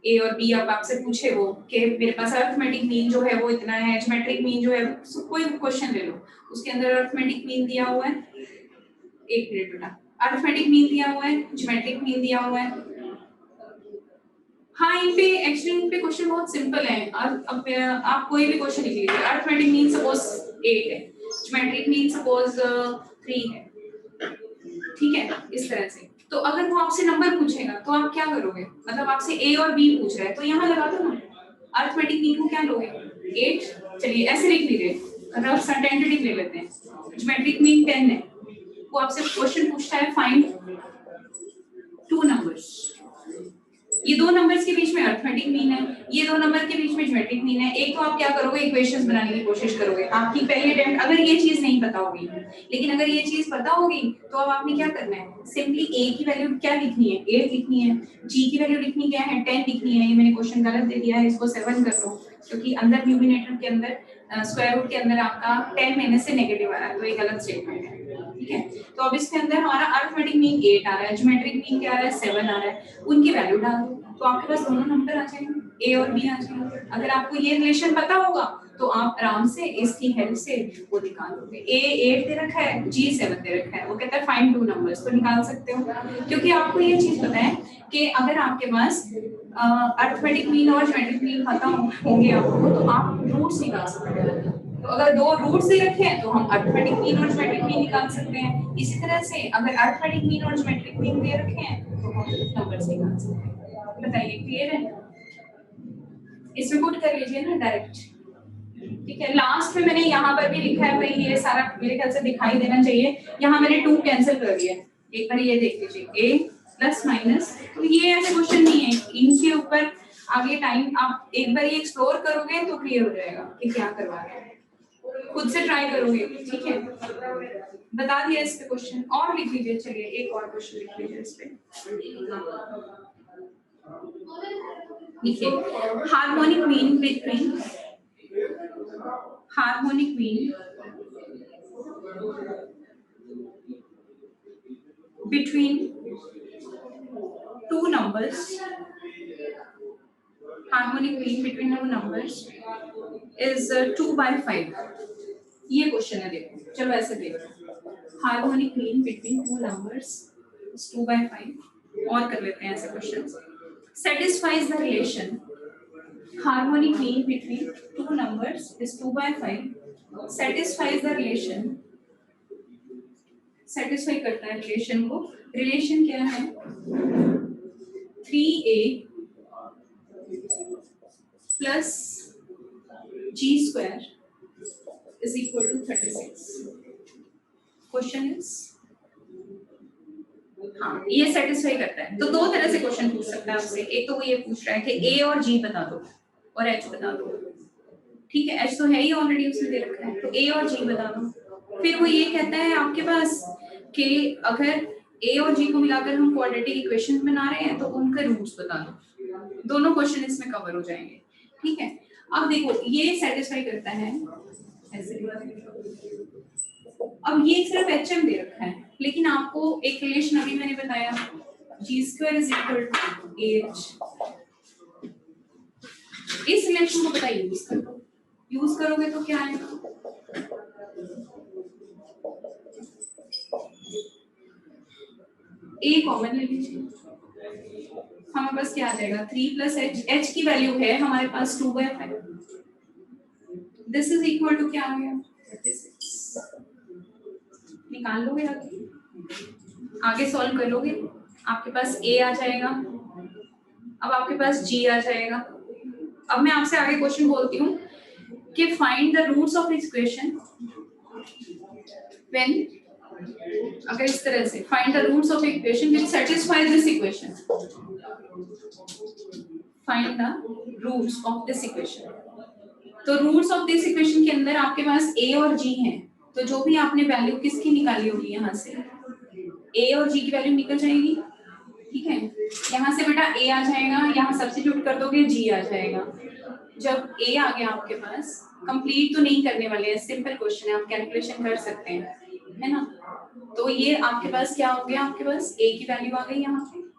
ए और बी अब आपसे पूछे वो कि मेरे पास अरिथमेटिक मीन जो है वो इतना है, ज्योमेट्रिक मीन जो है, कोई क्वेश्चन ले लो, उसके अंदर अरिथमेटिक मीन दिया हुआ है, एक मिनट बेटा, अरिथमेटिक मीन दिया हुआ है, ज्योमेट्रिक मीन दिया हुआ है। हाँ, इन पे एक्चुअली इन पे क्वेश्चन बहुत सिंपल है। अब आप कोई भी क्वेश्चन लिख लीजिए। अरिथमेटिक मीन सपोज 8 है, ज्योमेट्रिक मीन सपोज 3 है, ठीक है, इस तरह से। तो अगर वो आपसे नंबर पूछेगा तो आप क्या करोगे, मतलब आपसे ए और बी पूछ रहा है तो यहाँ लगा दो ना। अरिथमेटिक मीन को क्या लोगे 8, चलिए ऐसे लिख लीजिए, रफ सा टेंटेटिव ले लेते हैं। ज्योमेट्रिक मीन 10 है, वो आपसे क्वेश्चन पूछता है फाइंड 2 नंबर्स। ये दो नंबर्स के बीच में अरिथमेटिक मीन है, ये दो नंबर के बीच में ज्योमेट्रिक मीन है। एक तो आप क्या करोगे, इक्वेशंस बनाने की कोशिश करोगे। आपकी पहली अटेम्प्ट अगर ये चीज नहीं पता होगी, लेकिन अगर ये चीज पता होगी तो अब आपने क्या करना है, सिंपली a की वैल्यू क्या लिखनी है, 8 लिखनी है, g की वैल्यू लिखनी क्या है, 10 लिखनी है। ये मैंने क्वेश्चन गलत दे दिया है, इसको 7 कर लो, क्योंकि अंदर न्यूमरेटर के अंदर स्क्वायर रूट के अंदर आपका 10 में से नेगेटिव आ रहा है, तो ये गलत स्टेटमेंट है, ठीक है। तो अब इसके अंदर हमारा अरिथमेटिक मीन 8 आ रहा है, ज्योमेट्रिक मीन क्या आ रहा है, 7 आ रहा है, उनकी वैल्यू डाल दो, तो आपके पास दोनों नंबर आ जाएंगे, ए और बी आ जाएंगे। अगर आपको ये रिलेशन पता होगा तो आप आराम से इसकी हेल्प से वो निकाल लोगे। ए 8 दे रखा है, जी 7 दे रखा है, वो कहता है फाइंड 2 नंबर्स, तो निकाल सकते हो, क्योंकि आपको ये चीज पता है कि अगर आपके पास अरिथमेटिक मीन और ज्योमेट्रिक मीन पता हो गया तो आप रूट्स निकाल सकते हो। तो अगर दो रूट्स दे रखे हैं तो हम अरिथमेटिक मीन और ज्योमेट्रिक मीन निकाल सकते हैं। इसी तरह से अगर अरिथमेटिक मीन और ज्योमेट्रिक मीन दे रखे हैं तो हम नंबर्स निकाल सकते हैं। बताइए क्लियर है? इसमें पुट कर लीजिए ना डायरेक्ट, ठीक है। लास्ट में मैंने यहाँ पर भी लिखा है भाई, ये सारा मेरे ख्याल से दिखाई देना चाहिए। यहाँ मैंने 2 कैंसिल कर दिया, एक बार ये देख लीजिए, a प्लस माइनस, तो ये ऐसे क्वेश्चन नहीं है, इनके ऊपर आगे टाइम आप एक बार ये एक्सप्लोर करोगे तो क्लियर हो जाएगा कि क्या करवा रहे हैं, खुद से ट्राई करोगे, ठीक है। बता दिया इस पे क्वेश्चन, और लिख लीजिए, चलिए एक और क्वेश्चन लिख लीजिए इस पे। देखिए, harmonic mean between two numbers, harmonic mean between two numbers is 2/5। ये क्वेश्चन है, देखो चलो ऐसे देखो, harmonic mean between two numbers is 2/5। और कर लेते हैं ऐसे questions. satisfies the relation harmonic mean between two numbers is 2/5 satisfies the relation, satisfy करता है रिलेशन को। रिलेशन क्या है, 3a plus g square is equal to 36। Question is, हाँ ये सेटिस्फाई करता है। तो दो तरह से क्वेश्चन पूछ सकता है आपसे, एक तो वो ये पूछ रहा है कि a और g बता दो और h बता दो, ठीक है, h तो है ही ऑलरेडी उसने दे रखा है, तो a और g बता दो। फिर वो ये कहता है आपके पास कि अगर a और g को मिलाकर हम क्वाड्रेटिक इक्वेशन बना रहे हैं तो उनके रूट्स बता दो। दोनों क्वेश्चन इसमें कवर हो जाएंगे, ठीक है। अब देखो ये सेटिस्फाई करता है ऐसे, अब ये सिर्फ HM दे रखा है, लेकिन आपको एक रिलेशन अभी मैंने बताया g² is equal to h, इस रिलेशन को पता यूज करो, यूज करोगे तो क्या आएगा, a कॉमन ले लीजिए, हमारे पास क्या आ जाएगा 3 प्लस h, h की वैल्यू है हमारे पास 2/5, दिस इज इक्वल टू क्या आ गया 36। निकाल लोगे, आगे सॉल्व कर लोगे, आपके पास a आ जाएगा, अब आपके पास g आ जाएगा। अब मैं आपसे आगे क्वेश्चन बोलती हूँ कि find the roots of equation when, अगर इस तरह से find the roots of equation which satisfy this equation, find the roots of this equation. तो रूट्स ऑफ दिस इक्वेशन के अंदर आपके पास a और g हैं, तो जो भी आपने वैल्यू किसकी निकाली होगी यहाँ से a और g की वैल्यू निकल जाएगी, ठीक है। यहाँ से बेटा a आ जाएगा, यहाँ सब्स्टिट्यूट कर दोगे g आ जाएगा। जब a आ गया आपके पास, कंप्लीट तो नहीं करने वाले हैं, सिंपल क्वेश्चन है, आप कैलकुलेशन कर सकते हैं, है ना। तो ये आपके पास क्या हो गया, आपके पास a की वैल्यू आ गई,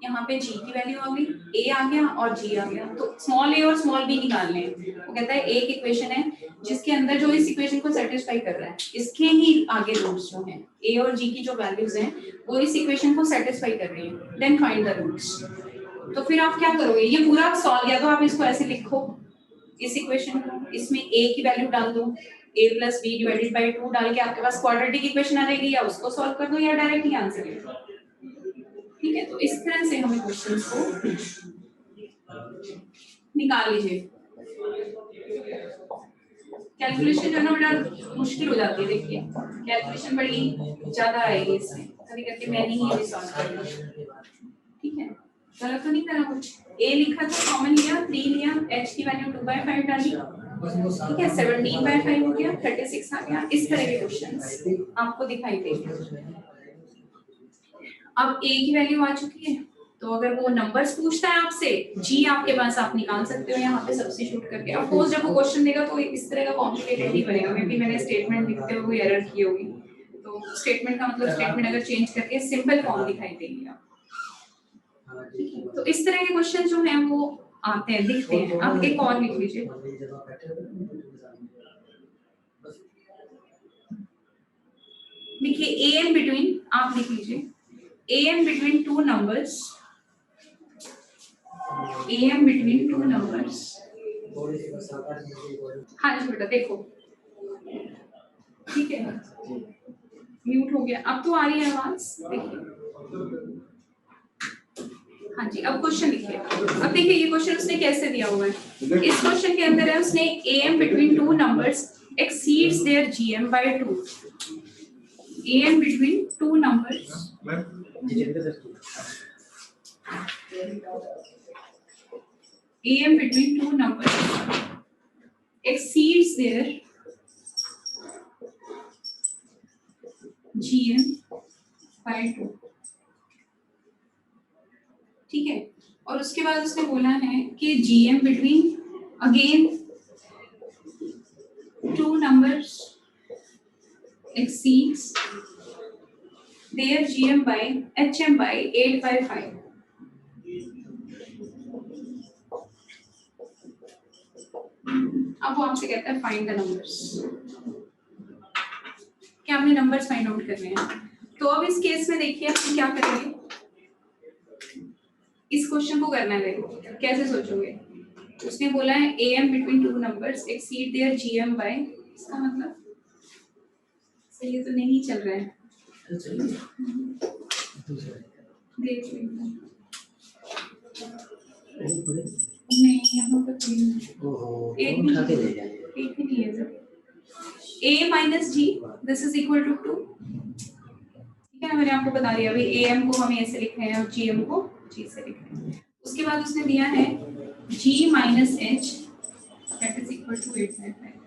यहाँ पे g की वैल्यू आ गई, a आ गया और g आ गया। तो स्मॉल a और स्मॉल b निकालने हैं। वो कहता है एक इक्वेशन है जिसके अंदर जो इस इक्वेशन को सेटिस्फाई कर रहा है, इसके ही आगे रूट्स जो हैं a और g की जो वैल्यूज हैं वो इस इक्वेशन को सेटिस्फाई कर रही हैं। Then find the roots. तो फिर आप क्या करोगे, ये पूरा सॉल्व, या तो आप इसको ऐसे लिखो इस इक्वेशन को, इसमें a की वैल्यू डाल दो, a + b / 2 डाल के आपके पास क्वाड्रेटिक इक्वेशन आ जाएगी, या उसको सॉल्व कर दो या डायरेक्ट ही आंसर लिख दो, ठीक है। तो इस तरह से हमें क्वेश्चंस को निकाल लीजिए। कैलकुलेशन जो ना बड़ा मुश्किल हो जाती है, देखिए कैलकुलेशन बड़ी ज्यादा आएगी इसमें, कभी करके मैं नहीं ये सॉल्व कर रही, ठीक है। गलत तो नहीं करा कुछ, a लिखा था, कॉमन लिया, 3 लिया, h की वैल्यू 2/5 डाली, ठीक है, 17/5 हो गया, 36 आ गया। इस तरह के क्वेश्चंस आपको दिखाई देंगे। अब a की वैल्यू आ चुकी है, तो अगर वो नंबर्स पूछता है आपसे, g आपके पास आप निकाल सकते हो यहाँ पे सब्स्टिट्यूट करके। ऑफ कोर्स जब वो क्वेश्चन देगा तो इस तरह का कॉम्प्लिकेटेड ही बनेगा, मे बी मैंने स्टेटमेंट लिखते हुए कोई एरर की होगी, तो स्टेटमेंट का मतलब स्टेटमेंट अगर चेंज करके सिंपल फॉर्म दिखाई देगी आप। तो इस तरह के क्वेश्चन जो हैं वो आते हैं, दिखते हैं। अब एक और लिख लीजिए, देखिए a and between, आप लिख लीजिए a and between two numbers, a and between two numbers। हाँ जी बेटा देखो, ठीक है, म्यूट हो गया, अब तो आ रही है आवाज, देखिए। हाँ जी, अब क्वेश्चन लिखिए। अब देखिए ये क्वेश्चन उसने कैसे दिया हुआ है, इस क्वेश्चन के अंदर है उसने am between two numbers exceeds their gm by 2, am between two numbers am between two numbers exceeds their gm by 2, ठीक है। और उसके बाद उसने बोला है कि gm between again two numbers exceeds their gm by hm by 8/5। अब वो आपसे कहता है फाइंड द नंबर्स, क्या हमने नंबर्स फाइंड आउट करने हैं। तो अब इस केस में देखिए हम क्या करेंगे, इस क्वेश्चन को करना है, देखो कैसे सोचोगे। उसने बोला है am between two numbers exceed their gm by, इसका मतलब सही है तो नहीं चल रहा है, देख नहीं यहाँ पर एक ही नहीं है sir, a minus g this is equal to 2, ठीक है ना। मैंने आपको बता दिया अभी am को हम ऐसे लिख रहे हैं और gm को g से लिख रहे हैं। उसके बाद उसने दिया है g minus h that is equal to 8/5।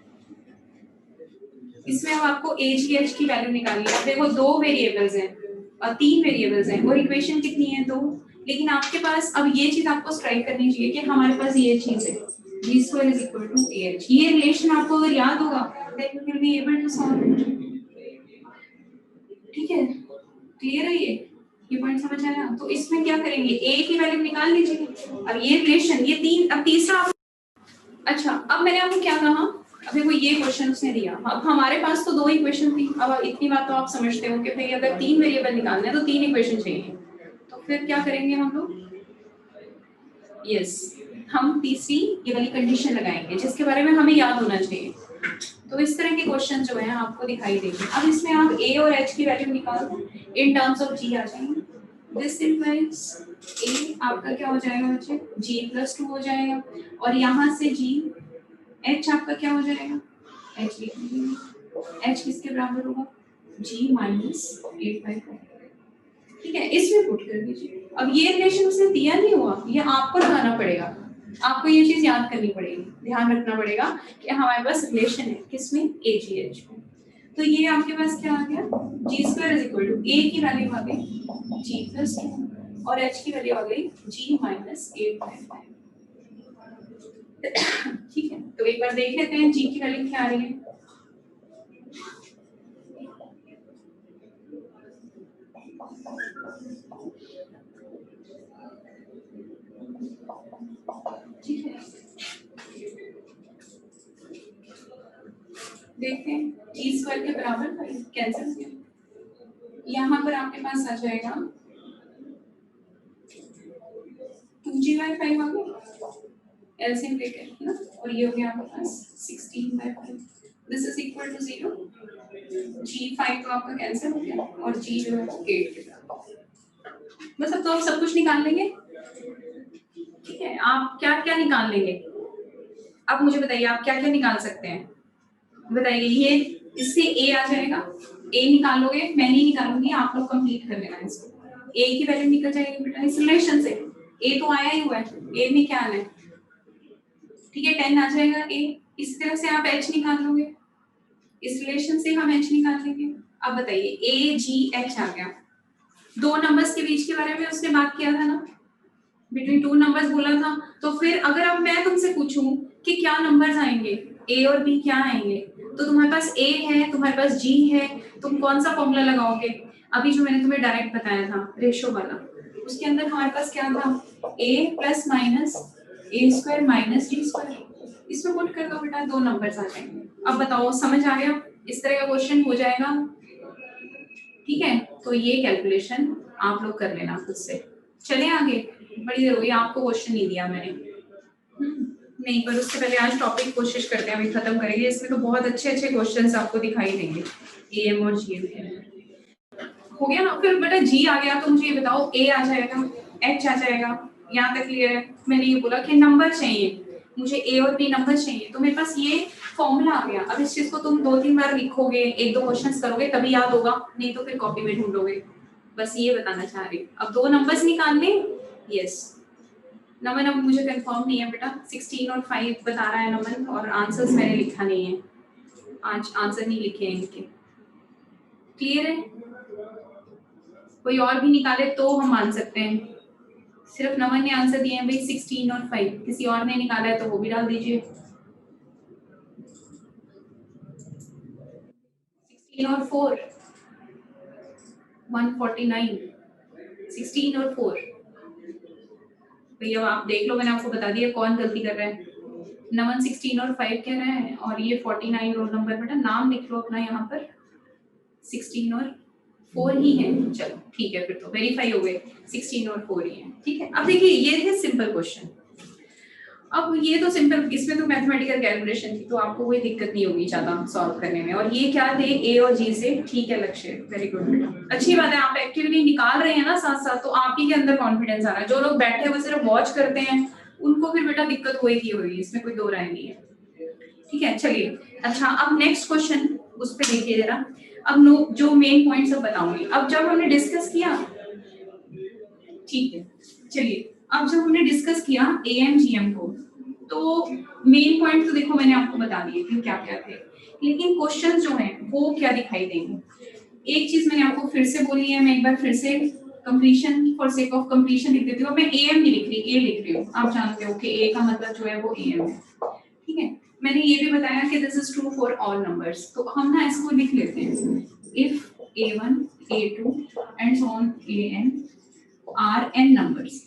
इसमें अब आपको a g h की वैल्यू निकालनी है। देखो दो वेरिएबल्स हैं और तीन वेरिएबल्स हैं, और इक्वेशन कितनी है, दो, लेकिन आपके पास अब ये चीज आपको स्ट्राइक करनी चाहिए कि हमारे पास ये चीज है g² is equal to ah। ये रिलेशन आपको अगर याद होगा then you will be able to solve it, ठीक है। क्लियर है ये पॉइंट समझ आया। तो इसमें क्या करेंगे, a की वैल्यू निकाल लीजिए। अब ये रिलेशन, ये तीन, अब तीसरा, अच्छा अब मैंने आपको क्या कहा, अब देखो ये क्वेश्चन उसने दिया, अब हमारे पास तो दो इक्वेशन थी, अब इतनी बात तो आप समझते हो कि भाई अगर तीन वेरिएबल निकालने हैं तो तीन इक्वेशन चाहिए, तो फिर क्या करेंगे हम लोग, यस हम तीसरी ये वाली कंडीशन लगाएंगे जिसके बारे में हमें याद होना चाहिए। तो इस तरह के क्वेश्चन जो है आपको दिखाई देंगे। अब इसमें आप a और h की वैल्यू निकाल दो, इन टर्म्स ऑफ g आ जाएंगे। दिस इंप्लाइज a आपका क्या हो जाएगा बच्चे, g + 2 हो जाएगा, और यहाँ से g h आपका क्या हो जाएगा, एच लिख लीजिए। एच किसके बराबर होगा? जी माइनस 8/5। ठीक है, इसमें पुट कर दीजिए। अब ये रिलेशन उसने दिया नहीं हुआ, ये आपको लगाना पड़ेगा, आपको ये चीज याद करनी पड़ेगी, ध्यान रखना पड़ेगा कि हमारे पास रिलेशन है किसमें? ए जी एच में। तो ये आपके पास क्या आ गया? जी स्क्वायर इज इक्वल टू ए की वैल्यू आ गई जी प्लस 2 और एच की वैल्यू आ गई जी माइनस 8/5। ठीक है, तो एक बार देख लेते हैं जी की वैल्यू क्या आ रही है। ठीक है, देखते हैं जी स्क्वायर के बराबर कैंसिल किया, यहाँ पर आपके पास आ जाएगा 2g/5 आ गया, एलसीएम लेके है ना, और ये हो गया आपके पास 16/5। This is equal to 0। g5 तो आपका कैंसिल हो गया और g जो है वो 8 के बराबर। बस अब तो आप सब कुछ निकाल लेंगे। ठीक है, आप क्या क्या निकाल लेंगे? अब मुझे बताइए आप क्या क्या निकाल सकते हैं, बताइए। ये इससे a आ जाएगा, a निकालोगे, मैं नहीं निकालूंगी, आप लोग कंप्लीट कर लेना इसको। a की वैल्यू निकल जाएगी बेटा इस रिलेशन से, a तो आया ही हुआ है, a में क्या आना है? ठीक है, 10 आ जाएगा a। इस तरह से आप h निकाल लोगे, इस रिलेशन से हम h निकाल लेंगे। अब बताइए a g h आ गया, दो नंबर्स के बीच के बारे में उसने बात किया था ना, बिटवीन टू नंबर्स बोला था। तो फिर अगर अब मैं तुमसे पूछूं कि क्या नंबर्स आएंगे, a और b क्या आएंगे, तो तुम्हारे पास a है, तुम्हारे पास g है, तुम कौन सा फॉर्मूला लगाओगे? अभी जो मैंने तुम्हें डायरेक्ट बताया था रेशो वाला, उसके अंदर हमारे पास क्या था? a plus minus A square minus D square, इसमें पुट कर दो बेटा, दो नंबर्स आ जाएंगे। अब बताओ समझ आ गया? इस तरह का क्वेश्चन हो जाएगा। ठीक है, तो ये कैलकुलेशन आप लोग कर लेना खुद से। चले आगे, बड़ी देर हो गई, आपको क्वेश्चन नहीं दिया मैंने। नहीं, पर उससे पहले आज टॉपिक कोशिश करते हैं अभी खत्म करेंगे। इसमें तो बहुत अच्छे अच्छे क्वेश्चंस आपको दिखाई देंगे, एएम और जीएम के। हो गया ना? फिर बेटा जी आ गया तो मुझे ये बताओ, ए आ जाएगा, एच आ जाएगा, यहाँ तक क्लियर है? मैंने ये बोला कि नंबर चाहिए मुझे, ए और बी नंबर चाहिए, तो मेरे पास ये फॉर्मूला आ गया। अब इस चीज को तुम 2-3 बार लिखोगे, एक दो क्वेश्चंस करोगे तभी याद होगा, नहीं तो फिर कॉपी में ढूंढोगे। बस ये बताना चाह रही। अब दो नंबर्स निकालने, यस। नमन अब मुझे कंफर्म नहीं है बेटा, 16 और 5 बता रहा है नमन, और आंसर्स मैंने लिखा नहीं है, आज आंसर नहीं लिखे हैं इनके। क्लियर है? कोई और भी निकाले तो हम मान सकते हैं, सिर्फ नमन ने आंसर दिए हैं भाई 16 और 5, किसी और ने निकाला है तो वो भी डाल दीजिए। 16 और 4 149, 16 और 4 भैया आप देख लो, मैंने आपको बता दिया कौन गलती कर रहा है। नमन 16 और 5 कह रहे हैं, और ये 49 रोल नंबर, बेटा नाम लिख लो अपना यहाँ पर, 16 और 4 ही है। चलो ठीक है, फिर तो वेरीफाई हो गए, 16 और 4 ही है। ठीक है, अब देखिए ये है सिंपल क्वेश्चन। अब ये तो सिंपल, इसमें तो मैथमेटिकल कैलकुलेशन थी, तो आपको कोई दिक्कत नहीं होगी ज्यादा सॉल्व करने में। और ये क्या थे? ए और जी से। ठीक है लक्ष्य, वेरी गुड बेटा, अच्छी बात है, आप एक्टिवली निकाल रहे हैं ना साथ साथ, तो आप ही के अंदर कॉन्फिडेंस आ रहा है। जो लोग बैठे हुए सिर्फ वॉच करते हैं उनको फिर बेटा दिक्कत होगी, इसमें कोई दो राय नहीं है। ठीक है, चलिए अच्छा, अब नेक्स्ट क्वेश्चन उस पर देखिए जरा। अब जो मेन पॉइंट्स अब बताऊंगी। अब जब हमने डिस्कस किया, ठीक है चलिए, अब जब हमने डिस्कस किया एएम जीएम को, तो मेन पॉइंट तो देखो मैंने आपको बता दिए थे क्या क्या थे, लेकिन क्वेश्चन जो हैं वो क्या दिखाई देंगे। एक चीज मैंने आपको फिर से बोली है, मैं एक बार फिर से completion for sake of completion लिख देती हूँ। मैं एएम नहीं लिख रही, ए लिख रही हूँ। आप जानते हो कि ए का मतलब जो है वो एएम है। ठीक है, मैंने ये भी बताया कि this is true for all numbers, तो हम ना इसको लिख लेते हैं, if a1 a2 and so on an are n numbers.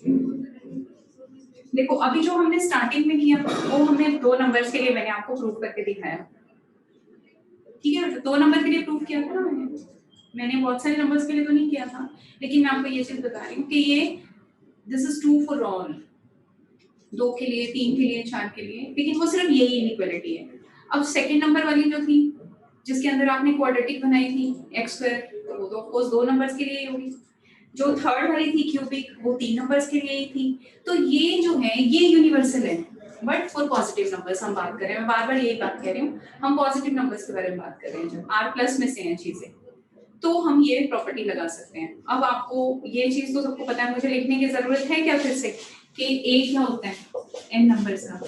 देखो अभी जो हमने स्टार्टिंग में किया वो हमने दो नंबर्स के लिए मैंने आपको प्रूफ करके दिखाया। ठीक है, दो नंबर के लिए प्रूफ किया था ना मैंने बहुत सारे नंबर्स के लिए तो नहीं किया था, लेकिन मैं आपको ये चीज बता रही हूँ कि ये this is true for all, दो के लिए, तीन के लिए, चार के लिए, लेकिन वो सिर्फ यही इनइक्वालिटी है। अब सेकंड नंबर वाली जो थी जिसके अंदर आपने क्वाड्रेटिक बनाई थी x स्क्वायर, तो वो तो ऑफ कोर्स दो नंबर्स के लिए ही होगी। जो थर्ड वाली थी क्यूबिक, वो तीन नंबर्स के लिए ही थी। तो ये जो है ये यूनिवर्सल है, बट फॉर पॉजिटिव नंबर्स हम बात कर रहे हैं, मैं बार बार यही बात कह रही हूँ, हम पॉजिटिव नंबर्स के बारे में बात कर रहे हैं जब आर प्लस में से हैं चीजें, तो हम ये प्रॉपर्टी लगा सकते हैं। अब आपको ये चीज तो सबको पता है, मुझे लिखने की जरूरत है क्या फिर से कि ए क्या होता है एन नंबर्स का,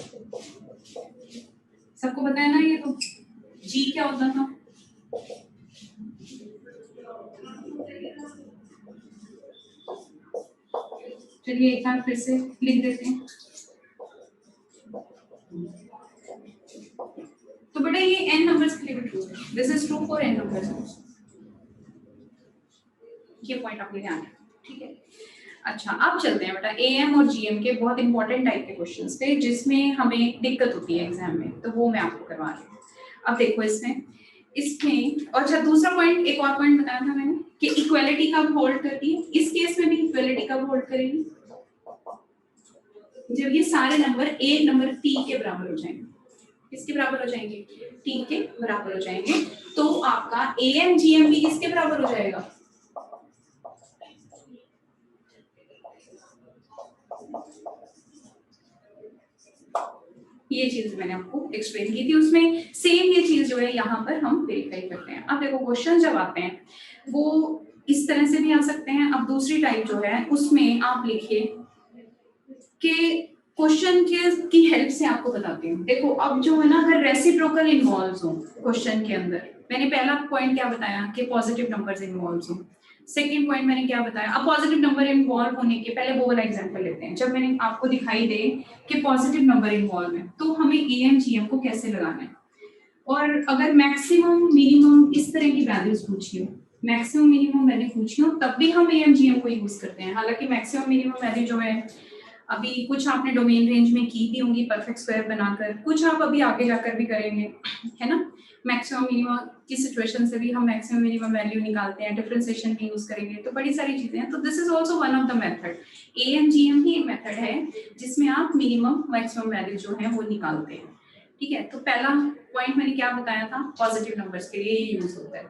सबको पता है ना ये तो। जी क्या होता था, चलिए एक बार फिर से लिख देते हैं। तो बेटा ये n नंबर्स के लिए भी ट्रू है, this is true for n numbers, ये पॉइंट आपने ध्यान रखना, ठीक है। अच्छा अब चलते हैं बेटा एएम और जीएम के बहुत इंपॉर्टेंट टाइप के क्वेश्चंस पे जिसमें हमें दिक्कत होती है एग्जाम में, तो वो मैं आपको करवा रही हूँ। अब देखो इसमें और अच्छा दूसरा पॉइंट, एक और पॉइंट बताया था मैंने कि इक्वालिटी कब होल्ड करती है, इस केस में भी इक्वालिटी कब होल्ड करेगी, जब ये सारे नंबर एक नंबर टी के बराबर हो जाएंगे। किसके बराबर हो जाएंगे, टी के बराबर हो जाएंगे, तो आपका एएम जीएम भी किसके बराबर हो जाएगा, ये चीज मैंने आपको एक्सप्लेन की थी उसमें, सेम ये चीज जो है यहाँ पर हम वेरीफाई करते हैं। अब देखो क्वेश्चन जब आते हैं वो इस तरह से भी आ सकते हैं। अब दूसरी टाइप जो है उसमें आप लिखिए कि क्वेश्चन के की हेल्प से आपको बताती हूँ। देखो अब जो है ना, अगर रेसिप्रोकल इन्वॉल्व हो क्वेश्चन के अंदर, मैंने पहला पॉइंट क्या बताया कि पॉजिटिव नंबर्स इन्वॉल्व हो, सेकेंड पॉइंट मैंने क्या बताया, अब पॉजिटिव नंबर इन्वॉल्व होने के पहले वो वाला एग्जांपल लेते हैं। जब मैंने आपको दिखाई दे कि पॉजिटिव नंबर इन्वॉल्व है तो हमें एएम जीएम को कैसे लगाना है, और अगर मैक्सिमम मिनिमम इस तरह की वैल्यूज पूछी हो, मैक्सिमम मिनिमम वैल्यू पूछी हो, तब भी हम एएम जीएम को यूज करते हैं। हालांकि मैक्सिमम मिनिमम वैल्यू जो है अभी कुछ आपने डोमेन रेंज में की थी होंगी परफेक्ट स्क्वायर बनाकर, कुछ आप अभी आगे जाकर भी करेंगे, है ना। मैक्सिमम मिनिमम की सिचुएशन से भी हम मैक्सिमम मिनिमम वैल्यू निकालते हैं, डिफरेंशिएशन भी यूज करेंगे, तो बड़ी सारी चीजें हैं। तो this is also one of the method, AM GM भी एक मेथड है जिसमें आप मिनिमम मैक्सिमम वैल्यू जो है वो निकालते हैं, ठीक है। तो पहला पॉइंट मैंने क्या बताया था, पॉजिटिव नंबर्स के लिए यूज होता है।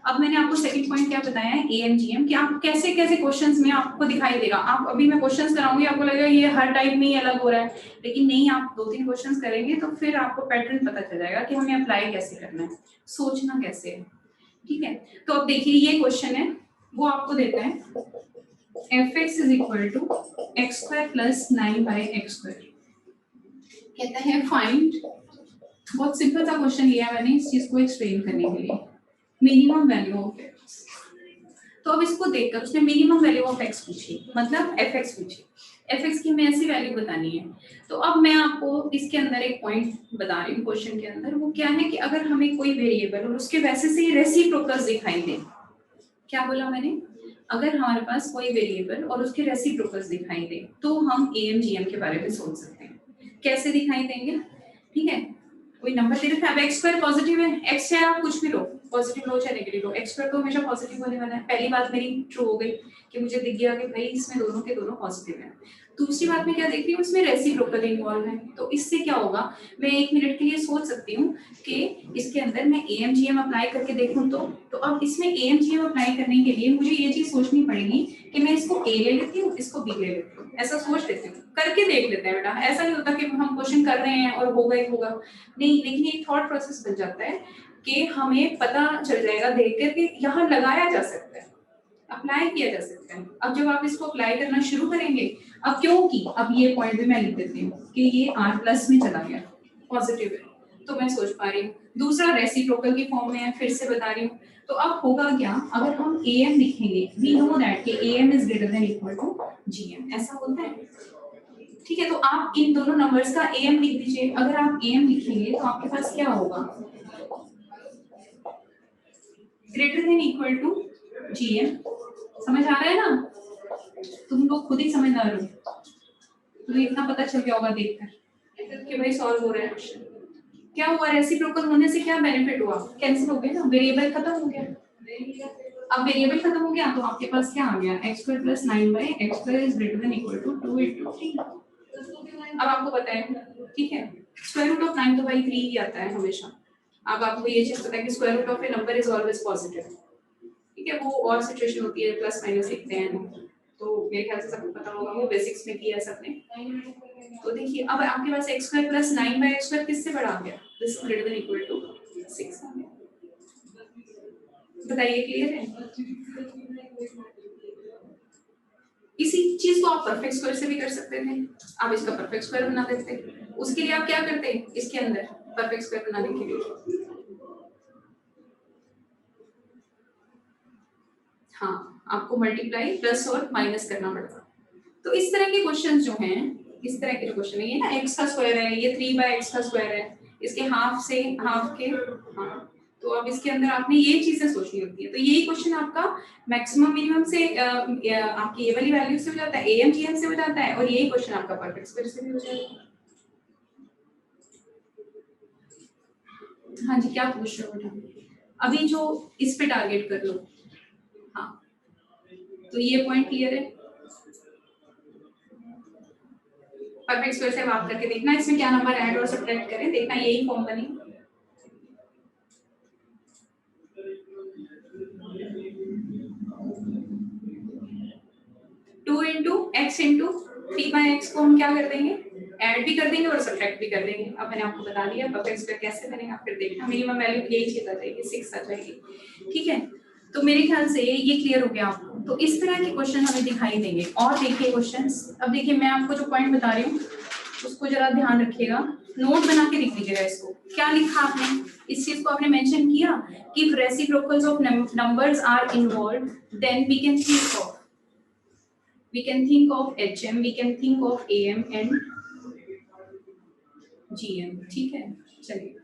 अब मैंने आपको सेकंड पॉइंट क्या बताया है, एएमजीएम, कि आप कैसे कैसे क्वेश्चंस में आपको दिखाई देगा। आप अभी मैं क्वेश्चंस कराऊंगी आपको लगेगा ये हर टाइप में ही अलग हो रहा है, लेकिन नहीं, आप 2-3 क्वेश्चंस करेंगे तो फिर आपको पैटर्न पता चल जाएगा कि हमें अप्लाई कैसे करना है, सोचना कैसे है, ठीक है। तो अब देखिए ये क्वेश्चन है, वो आपको देता है fx is equal to x square plus 9/x square, कहता है फाइंड, बहुत सिंपल सा क्वेश्चन लिया है मैंने इस चीज को एक्सप्लेन करने के लिए, मिनिमम वैल्यू ऑफ एक्स। तो अब इसको देखकर उसने मिनिमम वैल्यू ऑफ एक्स पूछी, मतलब एफ एक्स पूछी, एफ एक्स की हमें ऐसी वैल्यू बतानी है। तो अब मैं आपको इसके अंदर एक पॉइंट बता रही हूँ क्वेश्चन के अंदर, वो क्या है कि अगर हमें कोई वेरिएबल और उसके वैसे से रेसिप्रोकल्स दिखाई दे, क्या बोला मैंने, अगर हमारे पास कोई वेरिएबल और उसके रेसिप्रोकल्स दिखाई दे तो हम एएमजीएम के बारे में सोच सकते हैं। कैसे दिखाई देंगे, ठीक है, कोई नंबर दे रखा है, अब एक्स स्क्वायर पॉजिटिव है, एक्स है आप कुछ भी लो, पॉजिटिव लो चाहे नेगेटिव लो, एक्स स्क्वायर तो हमेशा पॉजिटिव होने वाला है। पहली बात मेरी ट्रू हो गई कि मुझे दिख गया कि भाई इसमें दोनों के दोनों पॉजिटिव हैं। दूसरी बात मैं क्या देख रही हूँ, इसमें रेसिप्रोकल इन्वॉल्व है, तो इससे क्या होगा, मैं 1 मिनट के लिए सोच सकती हूँ कि इसके अंदर मैं एएमजीएम अप्लाई करके देखूं तो अब इसमें एएमजीएम अप्लाई करने के लिए मुझे ये चीज सोचनी पड़ेगी कि मैं इसको ए ले लेती हूँ, इसको बी ले लेती हूँ, ऐसा सोच लेती हूँ, करके देख लेते हैं बेटा। ऐसा नहीं होता कि हम क्वेश्चन कर रहे हैं और होगा ही होगा, नहीं, लेकिन एक थॉट प्रोसेस बन जाता है कि हमें पता चल जाएगा देख कर कि यहाँ लगाया जा सकता है, अप्लाई किया जा सकता है। अब जब आप इसको अप्लाई करना शुरू करेंगे, अब क्योंकि अब ये पॉइंट भी मैं लिख देती हूँ कि ये आर प्लस में चला गया, पॉजिटिव है, तो मैं सोच पा रही हूँ। दूसरा रेसिप्रोकल की फॉर्म में है, फिर से बता रही हूँ। तो अब होगा क्या, अगर हम एम लिखेंगे, वी नो दैट कि M is greater than equal to GM, ऐसा होता है, ठीक है। तो आप इन दोनों नंबर्स का एम लिख दीजिए। अगर आप एम लिखेंगे तो आपके पास क्या होगा, greater than equal to GM, समझ आ रहा है ना, तुम लोग खुद ही समझदार हो, तुम्हें इतना पता चल गया होगा देखकर कि भाई सॉल्व हो रहा है क्वेश्चन। क्या हुआ, रेसिप्रोकल होने से क्या बेनिफिट हुआ, कैंसिल हो गया ना, वेरिएबल खत्म हो गया। अब वेरिएबल खत्म हो गया तो आपके पास क्या आ गया, x square plus 9/x square is greater than equal to 2 into 3। अब आपको पता है, ठीक है, स्क्वायर रूट ऑफ 9 तो भाई 3 ही आता है हमेशा। अब आपको ये चीज पता है कि square root of a number is always positive, ठीक है। वो और सिचुएशन होती है प्लस माइनस लिखते हैं, तो मेरे ख्याल से सबको पता होगा, वो बेसिक्स में किया है सबने। तो देखिए अब आपके पास x square plus 9/x square किससे बड़ा आ गया, this is greater than equal to 6 आ गया। बताइए क्लियर है? इसी चीज को आप परफेक्ट स्क्वायर से भी कर सकते थे, आप इसका परफेक्ट स्क्वायर बना देते। उसके लिए आप क्या करते, इसके अंदर परफेक्ट स्क्वायर बनाने के लिए हाँ आपको मल्टीप्लाई प्लस और माइनस करना पड़ता। तो इस तरह के क्वेश्चंस जो हैं, इस तरह के जो क्वेश्चन है, ये ना x का स्क्वायर है, ये 3/x का स्क्वायर है, इसके हाफ से हाफ के हाँ, तो अब इसके अंदर आपने ये चीजें सोचनी होती है। तो यही क्वेश्चन आपका मैक्सिमम मिनिमम से आपकी ये वाली वैल्यू से हो जाता है, एम जी एम से हो जाता है, और यही क्वेश्चन आपका परफेक्ट स्क्वायर से भी हो जाएगा। हाँ जी, क्या पूछ रहे हो बेटा? अभी जो इस पे टारगेट कर लो। हाँ तो ये पॉइंट क्लियर है। परफेक्ट स्क्वायर से बात करके देखना इसमें क्या नंबर ऐड और सब्ट्रैक्ट करें, देखना यही फॉर्म बनी। Two into x into 3/x को हम क्या कर देंगे, ऐड भी कर देंगे और सब्ट्रैक्ट भी कर देंगे। अब मैंने आपको बता दिया परफेक्ट स्क्वायर कैसे बनेगा, फिर देखना मिनिमम वैल्यू यही चीज आ जाएगी, 6 आ जाएगी। ठीक है, तो मेरे ख्याल से ये क्लियर हो गया आपको। तो इस तरह के क्वेश्चन हमें दिखाई देंगे। और देखिए क्वेश्चंस, अब देखिए मैं आपको जो पॉइंट बता रही हूँ उसको जरा ध्यान रखिएगा, नोट बना के लिख लीजिएगा। इसको क्या लिखा आपने, इस चीज को आपने मेंशन किया कि if reciprocals of numbers are involved then we can think of HM, we can think of AM and GM। ठीक है, चलिए।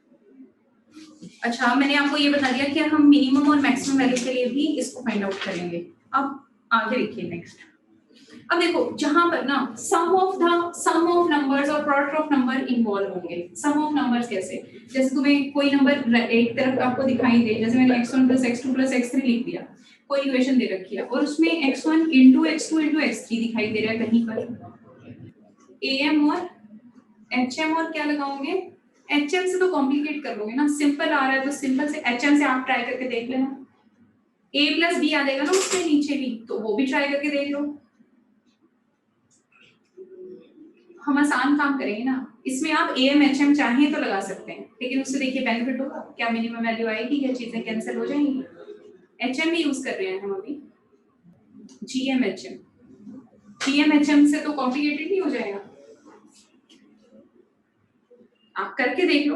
अच्छा मैंने आपको ये बता दिया कि हम मिनिमम और मैक्सिमम वैल्यू के लिए भी इसको फाइंड आउट करेंगे। अब आगे देखिए नेक्स्ट। अब देखो जहां पर ना सम ऑफ नंबर्स और प्रोडक्ट ऑफ नंबर इन्वॉल्व होंगे। सम ऑफ नंबर्स कैसे, जैसे तुम्हें कोई नंबर एक तरफ आपको दिखाई दे, जैसे मैंने x1 + x2 + x3 लिख दिया, कोई इक्वेशन दे रखी है और उसमें x1 * x2 * x3 दिखाई दे रहा है कहीं पर। am और hm और क्या लगाओगे, hm से तो कॉम्प्लिकेट कर लोगे ना, सिंपल आ रहा है तो सिंपल से hm से आप ट्राई करके देख लेना। a + b आ जाएगा ना उसके नीचे भी, तो वो भी ट्राई करके देख लो। हम आसान काम करेंगे ना, इसमें आप AM HM चाहें तो लगा सकते हैं, लेकिन उससे देखिए बेनिफिट होगा क्या, मिनिमम वैल्यू आएगी, क्या चीजें कैंसिल हो जाएंगी। HM भी यूज कर रहे हैं हम अभी, GM HM से तो कॉम्प्लिकेटेड नहीं हो जाएगा। आप करके देख लो,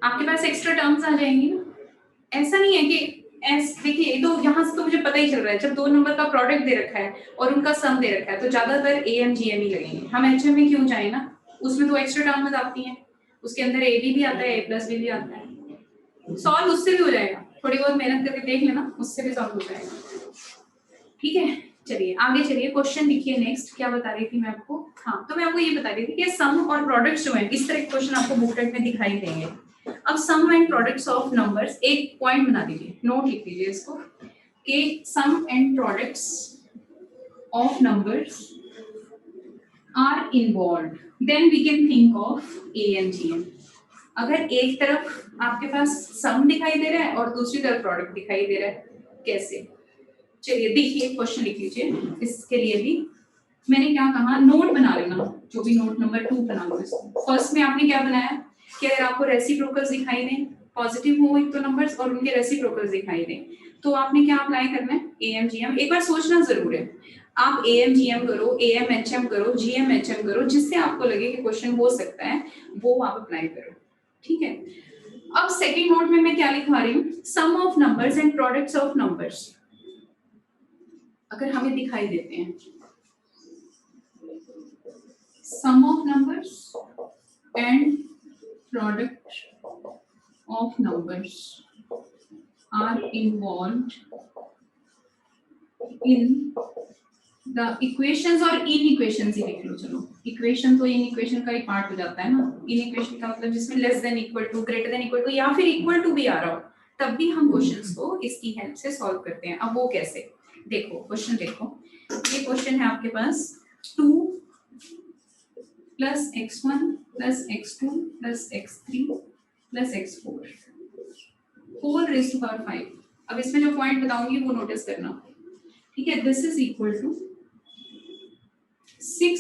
आपके पास एक्स्ट्रा टर्म्स आ जाएंगी ना। ऐसा नहीं है कि देखिए तो यहाँ से तो मुझे पता ही चल रहा है, जब दो नंबर का प्रोडक्ट दे रखा है और उनका सम दे रखा है तो ज्यादातर AM GM ही लगेंगे। हम HM में क्यों जाए ना, उसमें तो एक्स्ट्रा टर्म्स आती हैं, उसके अंदर AB भी आता है, A + B भी आता है। सॉल्व उससे भी हो जाएगा, थोड़ी बहुत मेहनत करके देख लेना, उससे भी सॉल्व हो जाएगा। ठीक है, चलिए आगे चलिए, क्वेश्चन लिखिए नेक्स्ट। क्या बता रही थी मैं आपको, हाँ तो मैं आपको ये बता रही थी कि सम और प्रोडक्ट्स जो है इस तरह के क्वेश्चन आपको बुकलेट में दिखाई देंगे। अब sum and products of numbers, एक पॉइंट बना दीजिए, नोट लिख लीजिए इसको कि sum and products of numbers are involved then we can think of AM GM। अगर एक तरफ आपके पास सम दिखाई दे रहा है और दूसरी तरफ प्रोडक्ट दिखाई दे रहा है, कैसे? चलिए देखिए क्वेश्चन लिख लीजिए। इसके लिए भी मैंने क्या कहा, नोट बना लेना, जो भी नोट नंबर 2 बना लो इसको। फर्स्ट में आपने क्या बनाया कि अगर आपको रेसिप्रोकल्स दिखाई दें, पॉजिटिव हो एक तो नंबर्स और उनके रेसिप्रोकल्स दिखाई दें, तो आपने क्या अप्लाई करना है, AM GM। एक बार सोचना जरूर है, आप AM GM करो, AM HM करो, GM HM करो, जिससे आपको लगे कि क्वेश्चन हो सकता है वो आप अप्लाई करो। ठीक है, अब सेकंड नोट में मैं क्या लिखवा रही हूँ, sum of numbers and products of numbers अगर हमें दिखाई देते हैं, sum of numbers and product of numbers are involved in the equations, और इन इक्वेशन ही लिख लो। चलो इक्वेशन तो इन इक्वेशन का ही पार्ट हो जाता है ना, इन इक्वेशन का मतलब जिसमें less than equal to, greater than equal to या फिर इक्वल टू भी आ रहा हो, तब भी हम क्वेश्चंस को इसकी हेल्प से सॉल्व करते हैं। अब वो कैसे, देखो क्वेश्चन देखो, ये क्वेश्चन है आपके पास 2 + x1 + x2 + x3 + x4 4 ⁵ अब इसमें जो पॉइंट बताऊंगी वो नोटिस करना। ठीक है, this is equal to 6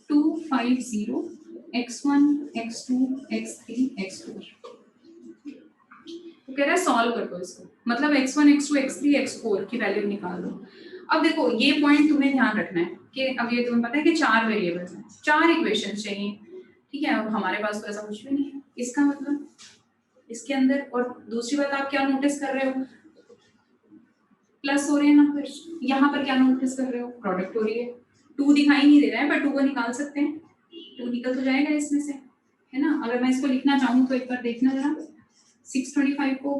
250 x1 x2 x3 x4। तो कह रहा है सॉल्व कर दो इसको, मतलब x1 x2 x3 x4 की वैल्यू निकाल दो। अब देखो ये पॉइंट तुम्हें ध्यान रखना है कि अब ये तुम्हें पता है कि 4 वेरिएबल्स हैं, 4 इक्वेशंस चाहिए, ठीक है, और हमारे पास तो ऐसा कुछ भी नहीं है। इसका मतलब इसके अंदर, और दूसरी बात आप क्या नोटिस कर रहे हो, प्लस हो रहे हैं नंबर। यहाँ पर क्या नोटिस कर रहे हो, प्रोडक्ट हो रही है। 2 दिखाई नहीं दे रहा है, पर 2 को निकाल सकते हैं, 2 निकल तो जाएगा इसमें से, है ना। अगर मैं इसको लिखना चाहूँ तो एक बार देखना जरा, 625 को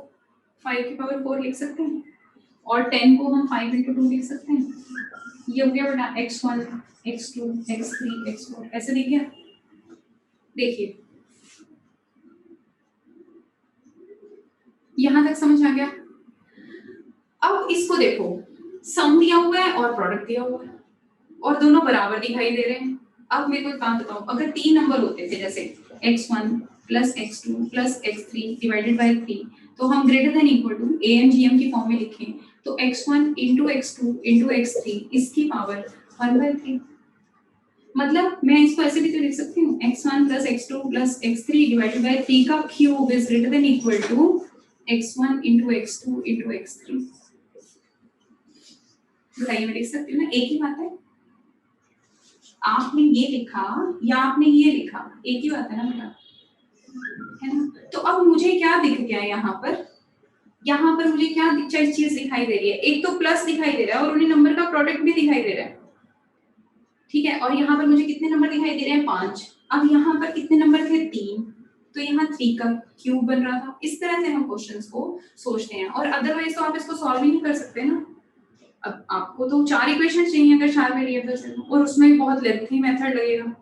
5 की पावर 4 लिख सकते हैं, और 10 को हम 5 into 2 लिख सकते हैं। ये हो गया बेटा x1 x2 x3 x4, ऐसे लिख गया। देखिए यहां तक समझ आ गया। अब इसको देखो, सम दिया हुआ है और प्रोडक्ट दिया हुआ है, और दोनों बराबर दिखाई दे रहे हैं। अब मेरे को एक बात बताओ, अगर 3 नंबर होते थे जैसे x1 plus x2 plus x3 divided by 3, तो हम greater than equal to AMGM की फॉर्म में लिखें तो x1 into x2 into x3 इसकी पावर 1/3। मतलब मैं इसको ऐसे भी तो लिख सकती हूँ, x1 plus x2 plus x3 divided by 3 का cube is greater than equal to x1 into x2 into x3। बताइए, मैं लिख सकती हूँ ना, एक ही बात है। आपने ये लिखा या आपने ये लिखा, एक ही बात है ना बेटा, है ना। तो अब मुझे क्या दिख गया यहाँ पर, यहाँ पर मुझे क्या चीज दिखाई दे रही है, एक तो प्लस दिखाई दे रहा है और उन्हीं नंबर का प्रोडक्ट भी दिखाई दे रहा है, ठीक है। और यहाँ पर मुझे कितने नंबर दिखाई दे रहे हैं, 5। अब यहाँ पर कितने नंबर थे, 3, तो यहाँ 3 का क्यूब बन रहा था। इस तरह से हम क्वेश्चंस को सोचते हैं, और अदरवाइज तो आप इसको सॉल्व ही नहीं कर सकते ना। अब आपको तो 4 इक्वेशन चाहिए अगर 4 वेरिएबल्स हैं, और उसमें भी बहुत लेंथी मेथड लगेगा,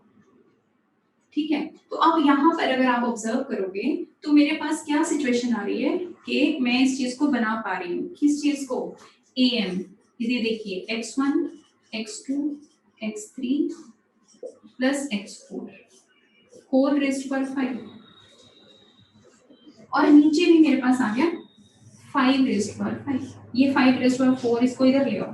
ठीक है। तो अब यहाँ पर अगर आप ऑब्जर्व करोगे तो मेरे पास क्या सिचुएशन आ रही है कि मैं इस चीज को बना पा रही हूँ, किस चीज को, AM। ये देखिए x1 x2 x3 plus x4 4 raised power 5, और नीचे भी मेरे पास आ गया 5 रेज़्ड पावर 5। ये 5 रेज़्ड पावर 4 इसको इधर ले आओ।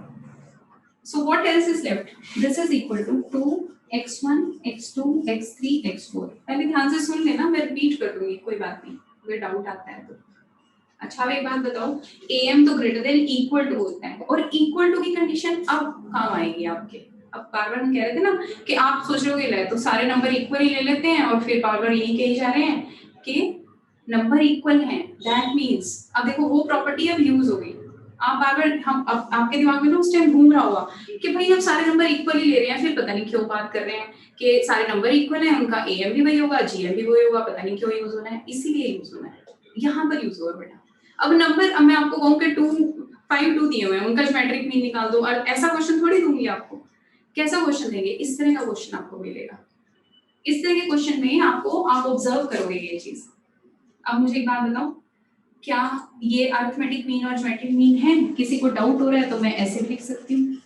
So what else is left? This is equal to 2 x1 x2 x3 x4। पहले ध्यान से सुन लेना, मैं रिपीट कर दूंगी, कोई बात नहीं, अगर डाउट आता है तो। अच्छा, अब एक बात बताओ, AM तो ग्रेटर देन इक्वल टू होता है, और इक्वल टू की कंडीशन अब काम आएगी आपके। अब बार बार हम कह रहे थे ना कि आप सोच रहे हो तो सारे नंबर इक्वल ही ले लेते हैं, और फिर बार बार यही कही जा रहे हैं कि नंबर इक्वल हैं, दैट मीन्स अब देखो वो प्रॉपर्टी अब यूज हो गई। आप बार बार हम अब आपके दिमाग में ना उस टाइम घूम रहा होगा कि भाई हम सारे नंबर इक्वल ही ले रहे हैं, फिर पता नहीं क्यों बात कर रहे हैं कि सारे नंबर इक्वल हैं, उनका AM भी वही होगा GM भी वही होगा, पता नहीं क्यों यूज होना है, इसीलिए यूज होना है, यहाँ पर यूज होगा बेटा। अब नंबर, अब मैं आपको कहूँ कि 2 5 2 दिए हुए हैं, उनका ज्योमेट्रिक मीन निकाल दो, और ऐसा क्वेश्चन थोड़ी दूंगी आपको। कैसा क्वेश्चन देंगे, इस तरह का क्वेश्चन आपको मिलेगा। इस तरह के क्वेश्चन में आपको, आप ऑब्जर्व करोगे ये चीज। अब मुझे एक बात बताओ, क्या ये अरिथमेटिक मीन और ज्योमेट्रिक मीन है? किसी को डाउट हो रहा है तो मैं ऐसे भी लिख सकती हूँ,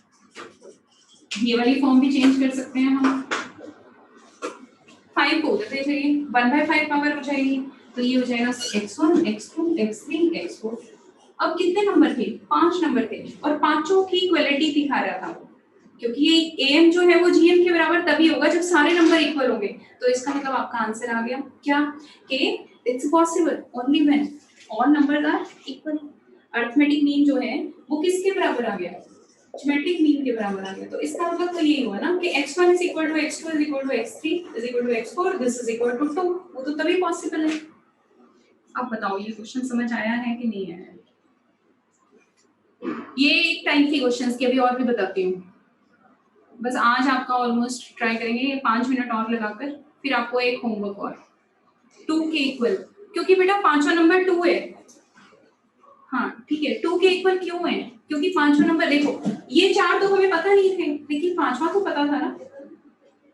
ये वाली फॉर्म भी चेंज कर सकते हैं हम। 5 को उधर चाहिए, 1/5 पावर हो जाएगी, तो ये हो जाएगा x1 x2 x3 x4। अब कितने नंबर थे, 5 नंबर थे, और पांचों की इक्वलिटी दिखा रहा था, क्योंकि ये AM जो है वो GM के बराबर तभी होगा जब सारे नंबर इक्वल होंगे। तो इसका मतलब आपका आंसर आ गया क्या, कि it's possible only when all numbers are equal. Arithmetic mean जो है वो किसके बराबर आ गया, ज्योमेट्रिक मीन के बराबर आ गया। तो इसका मतलब तो यही हुआ ना कि x1 is equal to x2 is equal to x3 is equal to x4, this is equal to 2। वो तो तभी पॉसिबल है। अब बताओ ये क्वेश्चन समझ आया है कि नहीं आया? ये एक टाइप के क्वेश्चंस के, अभी और भी बताती हूँ। बस आज आपका ऑलमोस्ट ट्राई करेंगे 5 मिनट और लगाकर, फिर आपको एक होमवर्क और 2 के इक्वल, क्योंकि बेटा पांचवा नंबर 2 है। हाँ ठीक है, 2 के इक्वल क्यों है, क्योंकि पांचवा नंबर, देखो ये 4 तो हमें पता नहीं थे, लेकिन पांचवा तो पता था ना।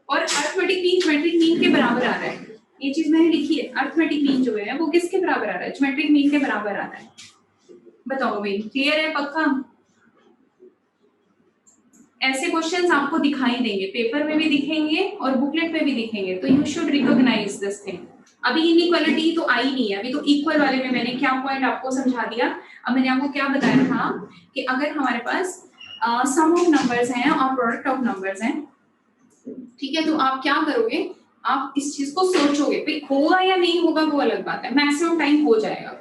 और अरिथमेटिक मीन ज्योमेट्रिक मीन के बराबर आ रहा है, ये चीज मैंने लिखी है। अरिथमेटिक मीन जो है वो किसके बराबर आ रहा है, ज्योमेट्रिक मीन के बराबर आ रहा है। बताओ भाई, क्लियर है पक्का? ऐसे क्वेश्चंस आपको दिखाई देंगे, पेपर में भी दिखेंगे और बुकलेट में भी दिखेंगे, तो you should recognise this thing. अभी इनइक्वालिटी तो आई नहीं है, अभी तो इक्वल वाले में मैंने क्या पॉइंट आपको समझा दिया। अब मैंने आपको क्या बताया था कि अगर हमारे पास सम ऑफ नंबर्स हैं और प्रोडक्ट ऑफ नंबर्स हैं, ठीक है, तो आप क्या करोगे, आप इस चीज को सोचोगे, भाई होगा या नहीं होगा वो अलग बात है, मैक्सिमम टाइम हो जाएगा।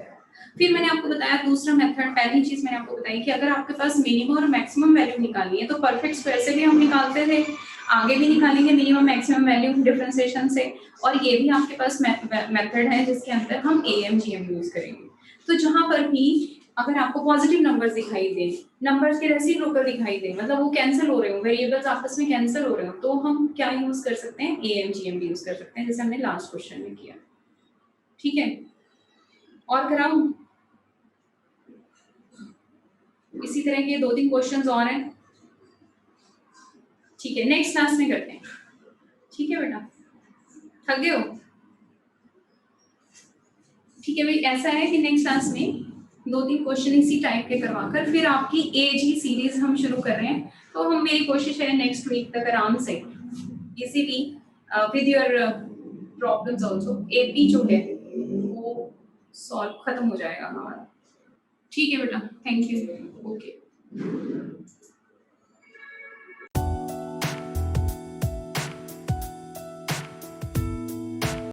फिर मैंने आपको बताया दूसरा मेथड, पहली चीज मैंने आपको बताई कि अगर आपके पास मिनिमम और मैक्सिमम वैल्यू निकालनी है तो परफेक्ट स्क्वायर से भी हम निकालते थे, आगे भी निकालेंगे मिनिमम मैक्सिमम वैल्यू डिफरेंशिएशन से, और ये भी आपके पास मेथड है जिसके अंदर हम एएमजीएम यूज करेंगे। तो जहां पर भी अगर आपको पॉजिटिव नंबर्स दिखाई दे, नंबर्स के रेसिप्रोकल दिखाई दे, मतलब वो कैंसिल हो रहे हो, वेरिएबल्स आपस में कैंसिल हो रहे हो, तो हम क्या यूज कर सकते हैं, एएमजीएम यूज कर सकते हैं, जैसे हमने लास्ट क्वेश्चन में किया। ठीक है, और कराऊं, इसी तरह के 2-3 क्वेश्चंस और हैं। ठीक है, नेक्स्ट क्लास में करते हैं। ठीक है बेटा, थक गए हो? ठीक है भाई, ऐसा है कि नेक्स्ट क्लास में 2-3 क्वेश्चन इसी टाइप के करवाकर फिर आपकी एजी सीरीज हम शुरू कर रहे हैं। तो हम, मेरी कोशिश है नेक्स्ट वीक तक आराम से easily with your problems also AP जो है वो सॉल्व खत्म हो जाएगा हमारा। ठीक है बेटा, थैंक यू, ओके।